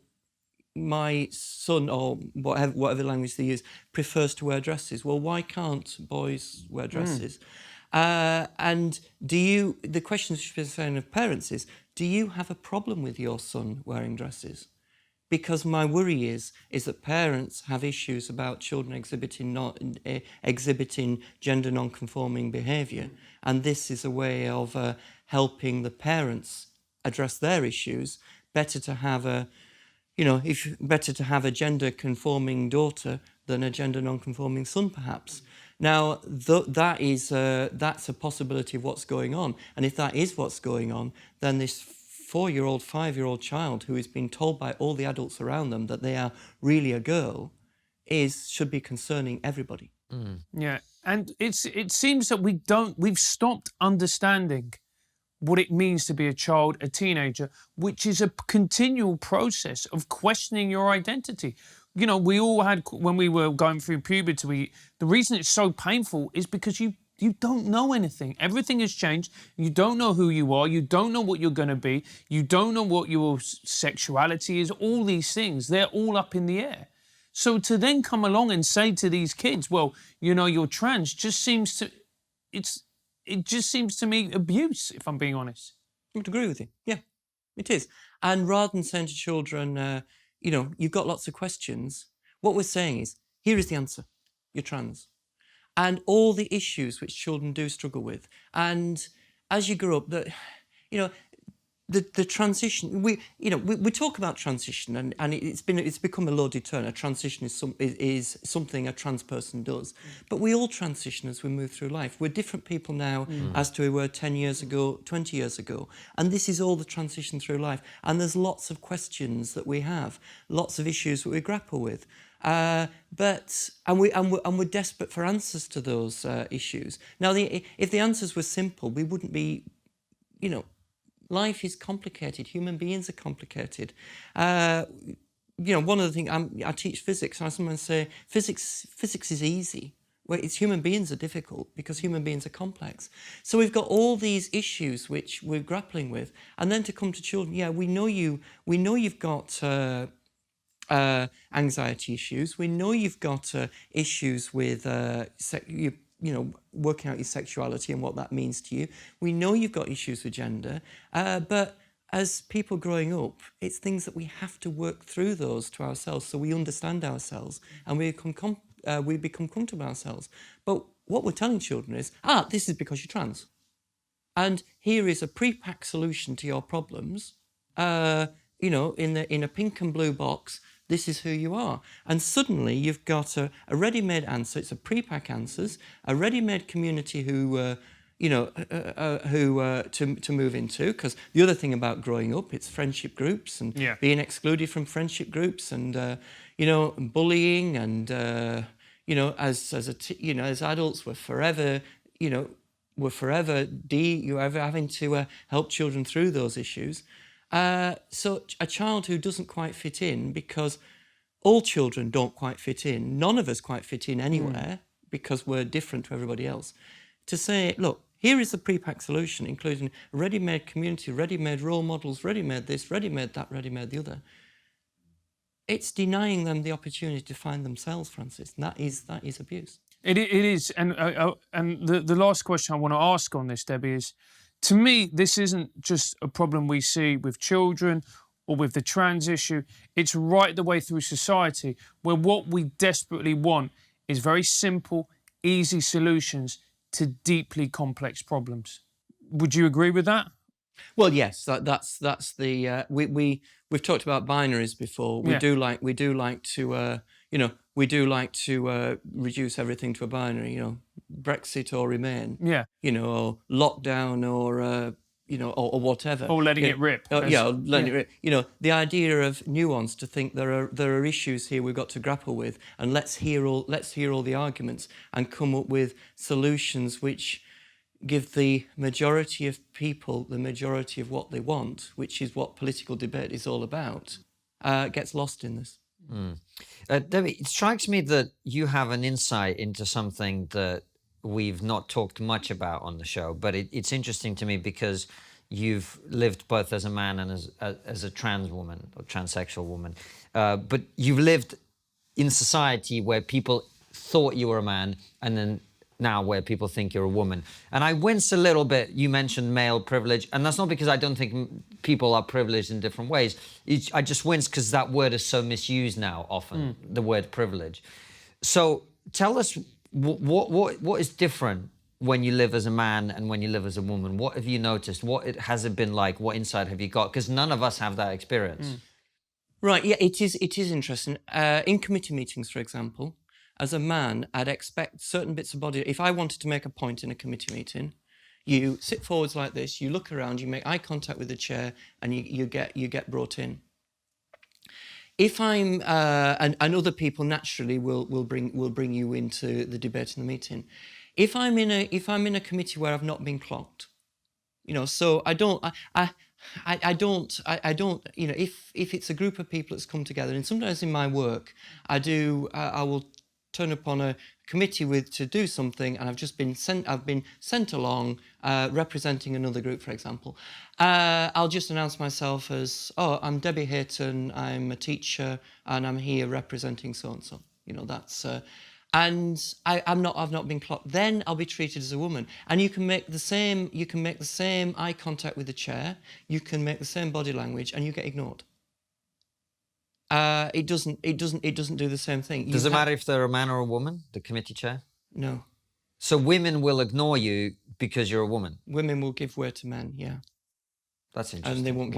my son, or whatever language they use, prefers to wear dresses. Well, why can't boys wear dresses? And the question of parents is, do you have a problem with your son wearing dresses? Because my worry is that parents have issues about children exhibiting gender non-conforming behaviour, and this is a way of helping the parents address their issues. Better to have a better to have a gender-conforming daughter than a gender-non-conforming son, perhaps. Now, that's a possibility of what's going on. And if that is what's going on, then this 4-year-old, 5-year-old child who has been told by all the adults around them that they are really a girl should be concerning everybody. Yeah, and it seems that we've stopped understanding what it means to be a child, a teenager, which is a continual process of questioning your identity. You know, we all had, when we were going through puberty, the reason it's so painful is because you don't know anything. Everything has changed. You don't know who you are. You don't know what you're going to be. You don't know what your sexuality is. All these things, they're all up in the air. So to then come along and say to these kids, well, you know, you're trans, it just seems to me abuse, if I'm being honest. I would agree with you. Yeah, it is. And rather than saying to children, you've got lots of questions, what we're saying is, here is the answer. You're trans. And all the issues which children do struggle with. And as you grow up, the transition, we talk about transition, and it's become a loaded term. A transition is something a trans person does, but we all transition as we move through life. We're different people now as to we were 10 years ago, 20 years ago, and this is all the transition through life. And there's lots of questions that we have, lots of issues that we grapple with. But we're desperate for answers to those issues. Now, if the answers were simple, we wouldn't be, life is complicated. Human beings are complicated. One of the things I teach physics, and I sometimes say physics is easy. Well, it's human beings are difficult because human beings are complex. So we've got all these issues which we're grappling with, and then to come to children, we know you've got anxiety issues. We know you've got issues with working out your sexuality and what that means to you. We know you've got issues with gender, but as people growing up, it's things that we have to work through those to ourselves so we understand ourselves and we become comfortable ourselves. But what we're telling children is, this is because you're trans. And here is a pre-packed solution to your problems, in a pink and blue box. This is who you are. And suddenly you've got a ready-made answer. It's a pre-pack answers, a ready-made community to move into. Because the other thing about growing up, it's friendship groups and being excluded from friendship groups and, bullying and, as adults, we're forever having to help children through those issues. So a child who doesn't quite fit in, because all children don't quite fit in, none of us quite fit in anywhere because we're different to everybody else, to say, look, here is the pre-packed solution, including a ready-made community, ready-made role models, ready-made this, ready-made that, ready-made the other. It's denying them the opportunity to find themselves, Francis, and that is abuse. It is, and the last question I want to ask on this, Debbie, is, to me, this isn't just a problem we see with children or with the trans issue. It's right the way through society, where what we desperately want is very simple, easy solutions to deeply complex problems. Would you agree with that? Well, yes, that's the we've talked about binaries before. We do like to reduce everything to a binary. Brexit or Remain. Yeah. Or lockdown or or whatever. Or letting it rip. Letting it rip. The idea of nuance, to think there are issues here we've got to grapple with, and let's hear all the arguments and come up with solutions which give the majority of people the majority of what they want, which is what political debate is all about, gets lost in this. Debbie, it strikes me that you have an insight into something that we've not talked much about on the show, but it's interesting to me because you've lived both as a man and as a trans woman or transsexual woman, but you've lived in society where people thought you were a man, and then now where people think you're a woman. And I wince a little bit. You mentioned male privilege, and that's not because I don't think people are privileged in different ways. I just wince because that word is so misused now often, the word privilege. So tell us what is different when you live as a man and when you live as a woman. What have you noticed? Has it been like? What insight have you got? Because none of us have that experience. Right, yeah, it is interesting. In committee meetings, for example, as a man, I'd expect certain bits of body. If I wanted to make a point in a committee meeting, you sit forwards like this, you look around, you make eye contact with the chair, and you get brought in. If I'm and other people naturally will bring you into the debate in the meeting. If I'm in a committee where I've not been clocked, you know, so I don't, you know, if it's a group of people that's come together, and sometimes in my work, I will turn up on a committee to do something, and I've been sent along representing another group, for example. I'll just announce myself as, oh, I'm Debbie Hayton, I'm a teacher, and I'm here representing so and so. You know, that's. And I've not been clocked. Then I'll be treated as a woman. And you can make the same eye contact with the chair. You can make the same body language, and you get ignored. It doesn't do the same thing. Does it matter if they're a man or a woman, the committee chair? No. So women will ignore you because you're a woman. Women will give way to men. Yeah. That's interesting. And they won't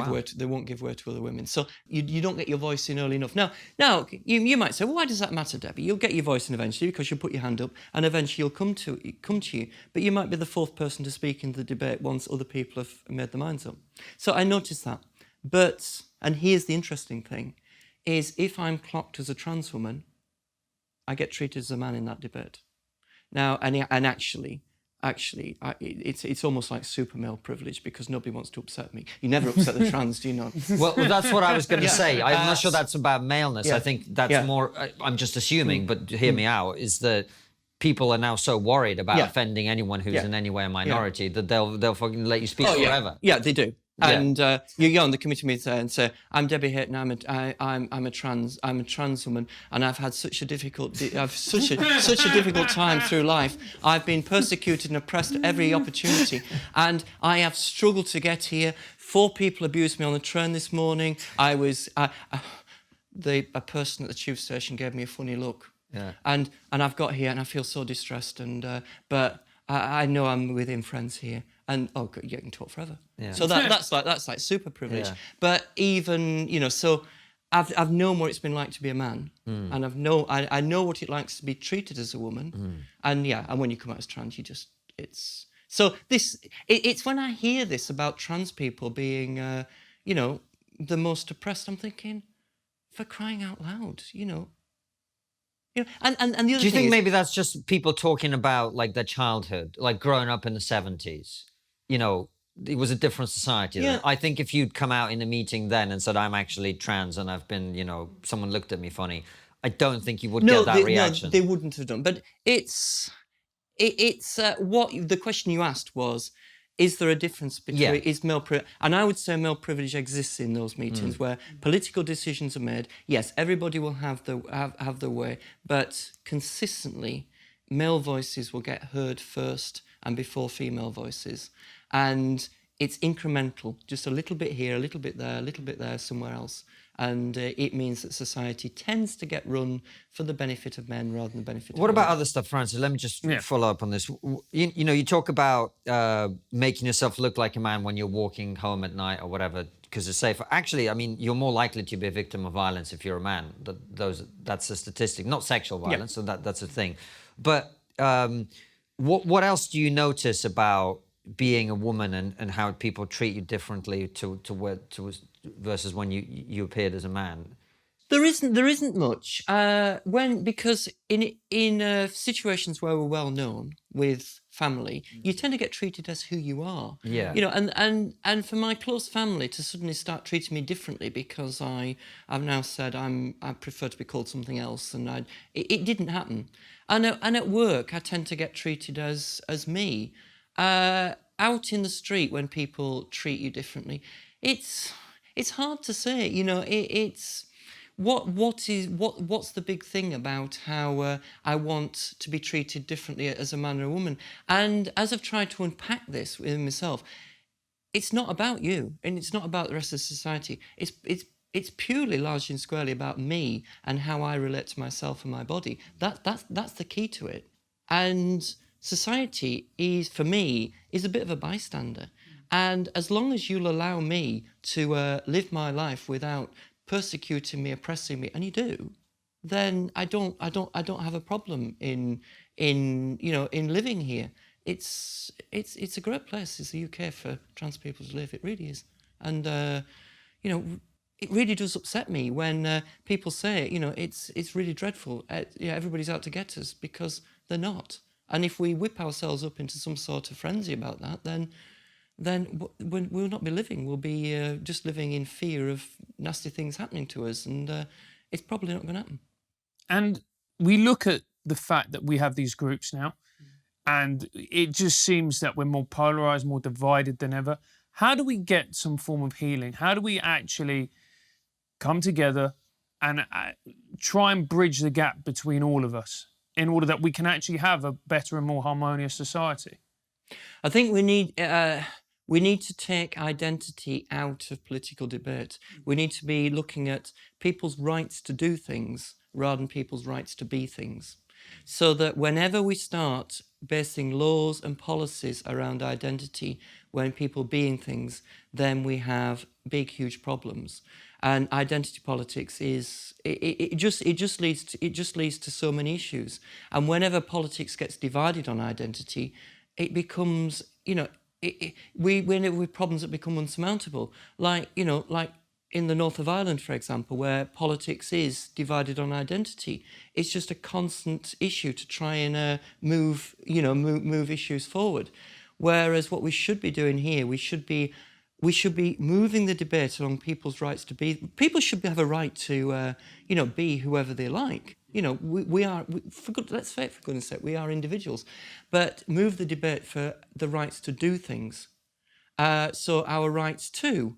give way to other women. So you don't get your voice in early enough. Now you might say, well, why does that matter, Debbie? You'll get your voice in eventually because you'll put your hand up, and eventually you'll come to you. But you might be the fourth person to speak in the debate once other people have made their minds up. So I noticed that. But, and here's the interesting thing, is if I'm clocked as a trans woman, I get treated as a man in that debate. Now, and actually, it's almost like super male privilege because nobody wants to upset me. You never upset the trans, do you not? Well, that's what I was going to say. I'm not sure that's about maleness. Yeah. I think that's more, I'm just assuming, but hear me out, is that people are now so worried about offending anyone who's in any way a minority that they'll fucking let you speak forever. Yeah, they do. And you go on the committee meeting and say, "I'm Debbie Hayton. I'm a trans woman, and I've had such a difficult time through life. I've been persecuted and oppressed at every opportunity, and I have struggled to get here. 4 people abused me on the train this morning. A person at the tube station gave me a funny look, and I've got here and I feel so distressed. But I know I'm within friends here." And you can talk forever. Yeah. So that's like super privilege. Yeah. But even, you know, so I've known what it's been like to be a man, and I know what it likes to be treated as a woman, and when you come out as trans, it's when I hear this about trans people being, you know, the most oppressed, I'm thinking, for crying out loud, you know. You know, and the other Do you think maybe that's just people talking about like their childhood, like growing up in the 70s? You know, it was a different society then. I think if you'd come out in a meeting then and said, I'm actually trans and I've been, you know, someone looked at me funny, I don't think you would get that reaction. No, they wouldn't have done. But it's what the question you asked was, is there a difference between is male privilege? And I would say male privilege exists in those meetings where political decisions are made. Yes, everybody will have their way, but consistently, male voices will get heard first and before female voices, and it's incremental, just a little bit here, a little bit there, somewhere else. And it means that society tends to get run for the benefit of men rather than the benefit of women. What about other stuff, Francis? Let me just follow up on this. You know, you talk about making yourself look like a man when you're walking home at night or whatever because it's safer. Actually, I mean, you're more likely to be a victim of violence if you're a man. That's a statistic, not sexual violence, so that's a thing. But what else do you notice about being a woman and how people treat you differently versus when you appeared as a man? There isn't much because in situations where we're well known with family, you tend to get treated as who you are. Yeah. You know, and for my close family to suddenly start treating me differently because I've now said I prefer to be called something else, and it didn't happen. And at work, I tend to get treated as me. And out in the street when people treat you differently, it's hard to say. You know, it's what's the big thing about how I want to be treated differently as a man or a woman? And as I've tried to unpack this within myself, it's not about you, and it's not about the rest of society. It's purely, largely and squarely about me and how I relate to myself and my body. That's the key to it. And society is, for me, is a bit of a bystander. And as long as you'll allow me to live my life without persecuting me, oppressing me, and you do, then I don't have a problem in living here. It's a great place. It's the UK for trans people to live. It really is. And it really does upset me when people say, it's really dreadful. Everybody's out to get us, because they're not. And if we whip ourselves up into some sort of frenzy about that, then we'll not be living. We'll be just living in fear of nasty things happening to us, and it's probably not going to happen. And we look at the fact that we have these groups now, and it just seems that we're more polarised, more divided than ever. How do we get some form of healing? How do we actually come together and try and bridge the gap between all of us in order that we can actually have a better and more harmonious society? I think we need to take identity out of political debate. We need to be looking at people's rights to do things rather than people's rights to be things. So that whenever we start basing laws and policies around identity, when people being things, then we have big, huge problems. And identity politics it just leads to so many issues. And whenever politics gets divided on identity, it becomes, we end up with problems that become unsurmountable. Like in the north of Ireland, for example, where politics is divided on identity, it's just a constant issue to try and move issues forward. Whereas what we should be doing here, we should be moving the debate along people's rights to be. People should have a right to, be whoever they like. Let's say it, for goodness sake, we are individuals, but move the debate for the rights to do things. So our rights to,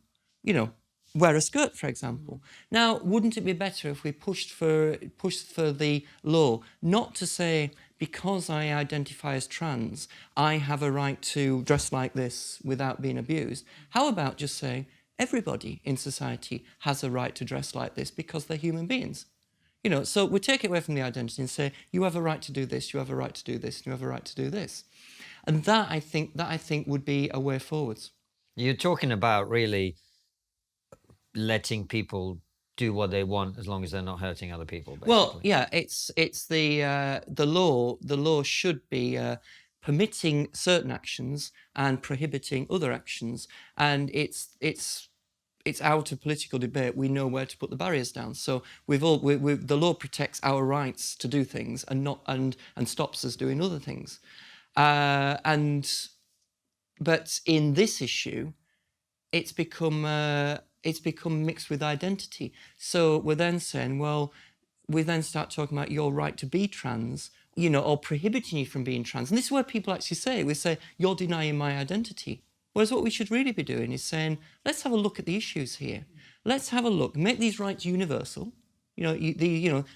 wear a skirt, for example. Now, wouldn't it be better if we pushed for the law, not to say, because I identify as trans, I have a right to dress like this without being abused? How about just saying everybody in society has a right to dress like this because they're human beings? So we take it away from the identity and say, you have a right to do this, you have a right to do this, and you have a right to do this. And that I think would be a way forwards. You're talking about really letting people do what they want as long as they're not hurting other people, basically. Well, yeah, it's the law. The law should be permitting certain actions and prohibiting other actions, and it's out of political debate. We know where to put the barriers down. So the law protects our rights to do things and stops us doing other things. But in this issue, it's become mixed with identity. So we're then saying, well, we then start talking about your right to be trans, or prohibiting you from being trans. And this is where people actually say, we say, you're denying my identity. Whereas what we should really be doing is saying, let's have a look at the issues here. Let's have a look, make these rights universal.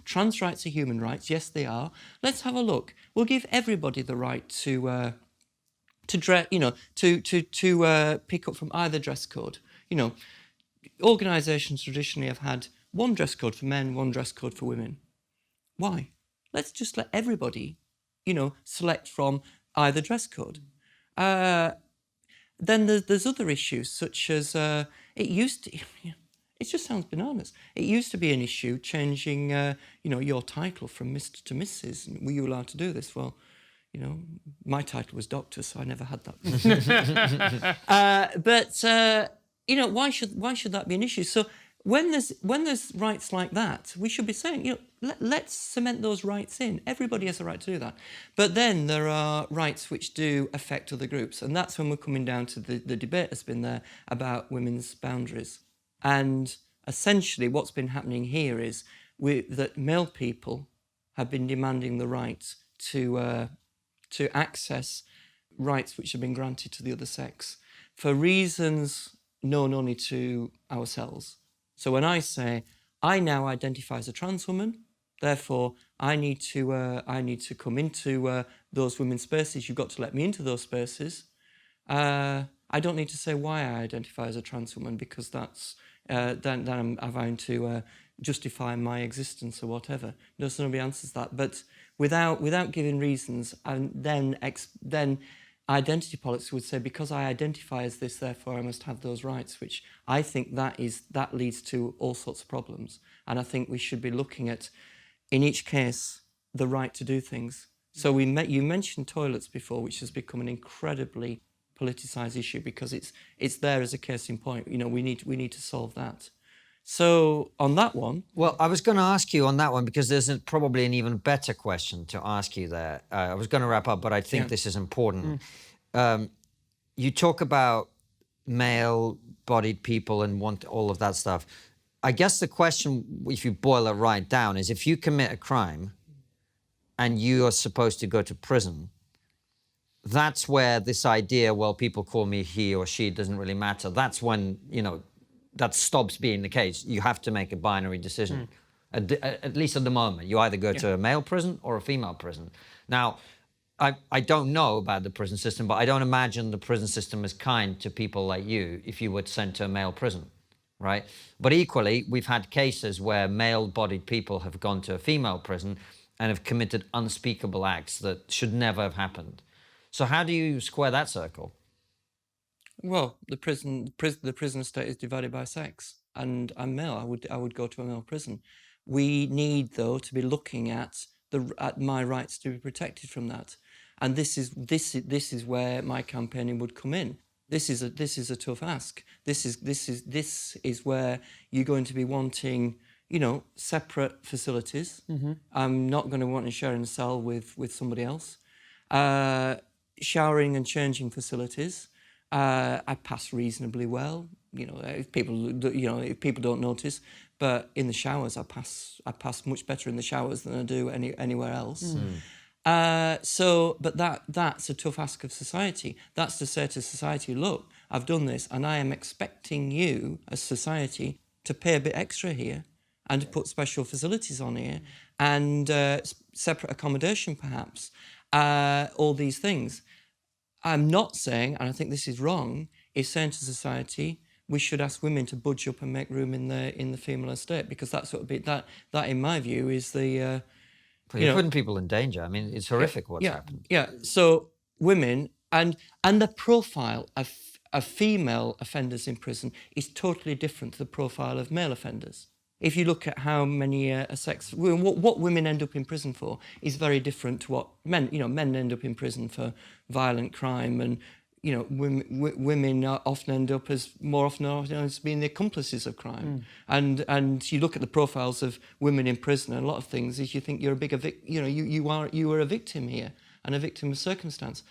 Trans rights are human rights. Yes, they are. Let's have a look. We'll give everybody the right to dress, to pick up from either dress code. Organisations traditionally have had one dress code for men, one dress code for women. Why? Let's just let everybody, select from either dress code. Then there's other issues, such as it just sounds bananas. It used to be an issue changing, your title from Mr. to Mrs. Were you allowed to do this? Well, my title was Doctor, so I never had that. Why should that be an issue? So when there's rights like that, we should be saying, let's cement those rights in. Everybody has a right to do that. But then there are rights which do affect other groups, and that's when we're coming down to the debate that's been there about women's boundaries. And essentially what's been happening here is that male people have been demanding the right to access rights which have been granted to the other sex for reasons known only to ourselves. So when I say, I now identify as a trans woman, therefore I need to come into those women's spaces, you've got to let me into those spaces. I don't need to say why I identify as a trans woman, because that's then I'm having to justify my existence or whatever. No, so nobody answers that. But without giving reasons, and then identity politics would say, because I identify as this, therefore I must have those rights, which I think that leads to all sorts of problems. And I think we should be looking at, in each case, the right to do things. So you mentioned toilets before, which has become an incredibly politicised issue, because it's there as a case in point. You know, we need to solve that. So on that one, well, I was going to ask you on that one, because there's probably an even better question to ask you there. I was going to wrap up, but I think this is important. You talk about male-bodied people and want all of that stuff. I guess the question, if you boil it right down, is if you commit a crime and you are supposed to go to prison, that's where this idea, well, people call me he or she, it doesn't really matter. That's when, you know, that stops being the case. You have to make a binary decision, at least at the moment. You either go to a male prison or a female prison. Now, I don't know about the prison system, but I don't imagine the prison system is kind to people like you if you were sent to a male prison, right? But equally, we've had cases where male-bodied people have gone to a female prison and have committed unspeakable acts that should never have happened. So how do you square that circle? well, the prison state is divided by sex, and I'm male. I would go to a male prison. We need, though, to be looking at my rights to be protected from that, and this is where my campaigning would come in. This is a tough ask. This is where you're going to be wanting, you know, separate facilities. I'm not going to want to share in a cell with somebody else. Showering and changing facilities. I pass reasonably well. You know, if people don't notice, but in the showers, I pass much better in the showers than I do anywhere else. But that's a tough ask of society. That's to say to society, look, I've done this, and I am expecting you as society to pay a bit extra here, and to put special facilities on here, and separate accommodation perhaps, all these things. I'm not saying, and I think this is wrong, is saying to society we should ask women to budge up and make room in the female estate, because that's what would be that in my view is the But you're putting people in danger. I mean, it's horrific what's happened. Yeah. So women and the profile of female offenders in prison is totally different to the profile of male offenders. If you look at how many what women end up in prison for is very different to what men. You know, men end up in prison for violent crime, and you know, women often end up as being the accomplices of crime. And you look at the profiles of women in prison, and a lot of things is you think you're a bigger you were a victim here, and a victim of circumstance.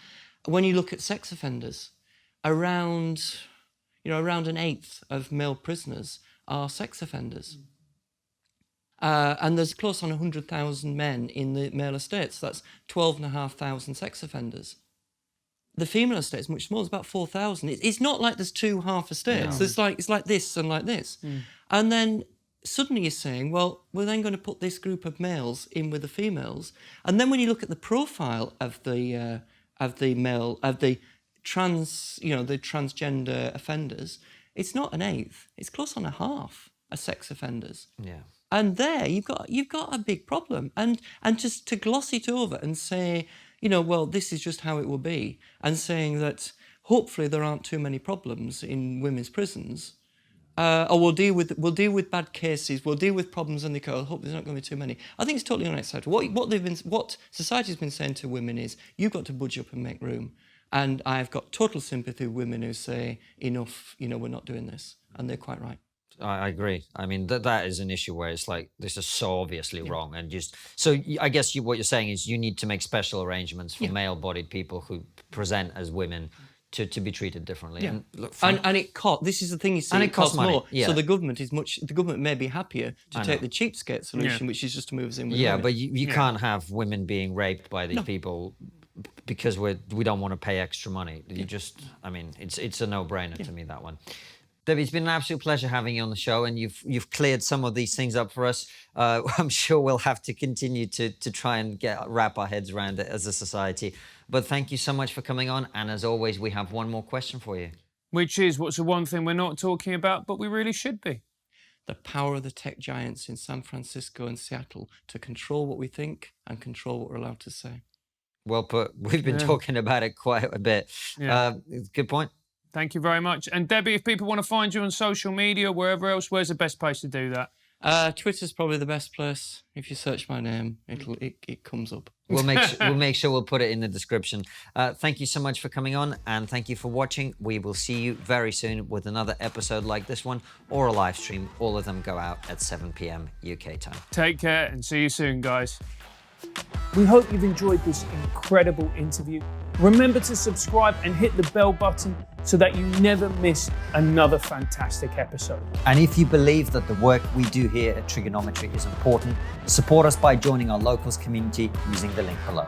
When you look at sex offenders, around an eighth of male prisoners are sex offenders. And there's close on 100,000 men in the male estate, so that's 12,500 sex offenders. The female estate is much smaller, it's about 4,000. It's not like there's two half estates. No. It's like this and like this. And then suddenly you're saying, well, we're then going to put this group of males in with the females. And then when you look at the profile of the transgender offenders, it's not an eighth. It's close on a half of sex offenders. Yeah. And there you've got a big problem. And just to gloss it over and say, you know, well, this is just how it will be, and saying that hopefully there aren't too many problems in women's prisons, or we'll deal with bad cases, we'll deal with problems in the code. Hope there's not going to be too many. I think it's totally unacceptable. What society's been saying to women is, you've got to budge up and make room. And I've got total sympathy with women who say, enough, you know, we're not doing this, and they're quite right. I agree. I mean, that is an issue where it's like, this is so obviously wrong. And so I guess what you're saying is you need to make special arrangements for male-bodied people who present as women to be treated differently. Yeah. And look, this is the thing you see, and it costs money. more. Yeah. So the government may be happier to take the cheapskate solution, which is just to move us in with money. But you can't have women being raped by these people because we don't want to pay extra money. You just, I mean, it's a no-brainer to me, that one. Debbie, it's been an absolute pleasure having you on the show, and you've cleared some of these things up for us. I'm sure we'll have to continue to try and wrap our heads around it as a society. But thank you so much for coming on, and as always, we have one more question for you. Which is, what's the one thing we're not talking about, but we really should be? The power of the tech giants in San Francisco and Seattle to control what we think and control what we're allowed to say. Well put. We've been talking about it quite a bit. Yeah. Good point. Thank you very much. And Debbie, if people want to find you on social media, wherever else, where's the best place to do that? Twitter's probably the best place. If you search my name, it comes up. We'll make sure we'll put it in the description. Thank you so much for coming on, and thank you for watching. We will see you very soon with another episode like this one or a live stream. All of them go out at 7 p.m. UK time. Take care and see you soon, guys. We hope you've enjoyed this incredible interview. Remember to subscribe and hit the bell button so that you never miss another fantastic episode. And if you believe that the work we do here at TRIGGERnometry is important, support us by joining our locals community using the link below.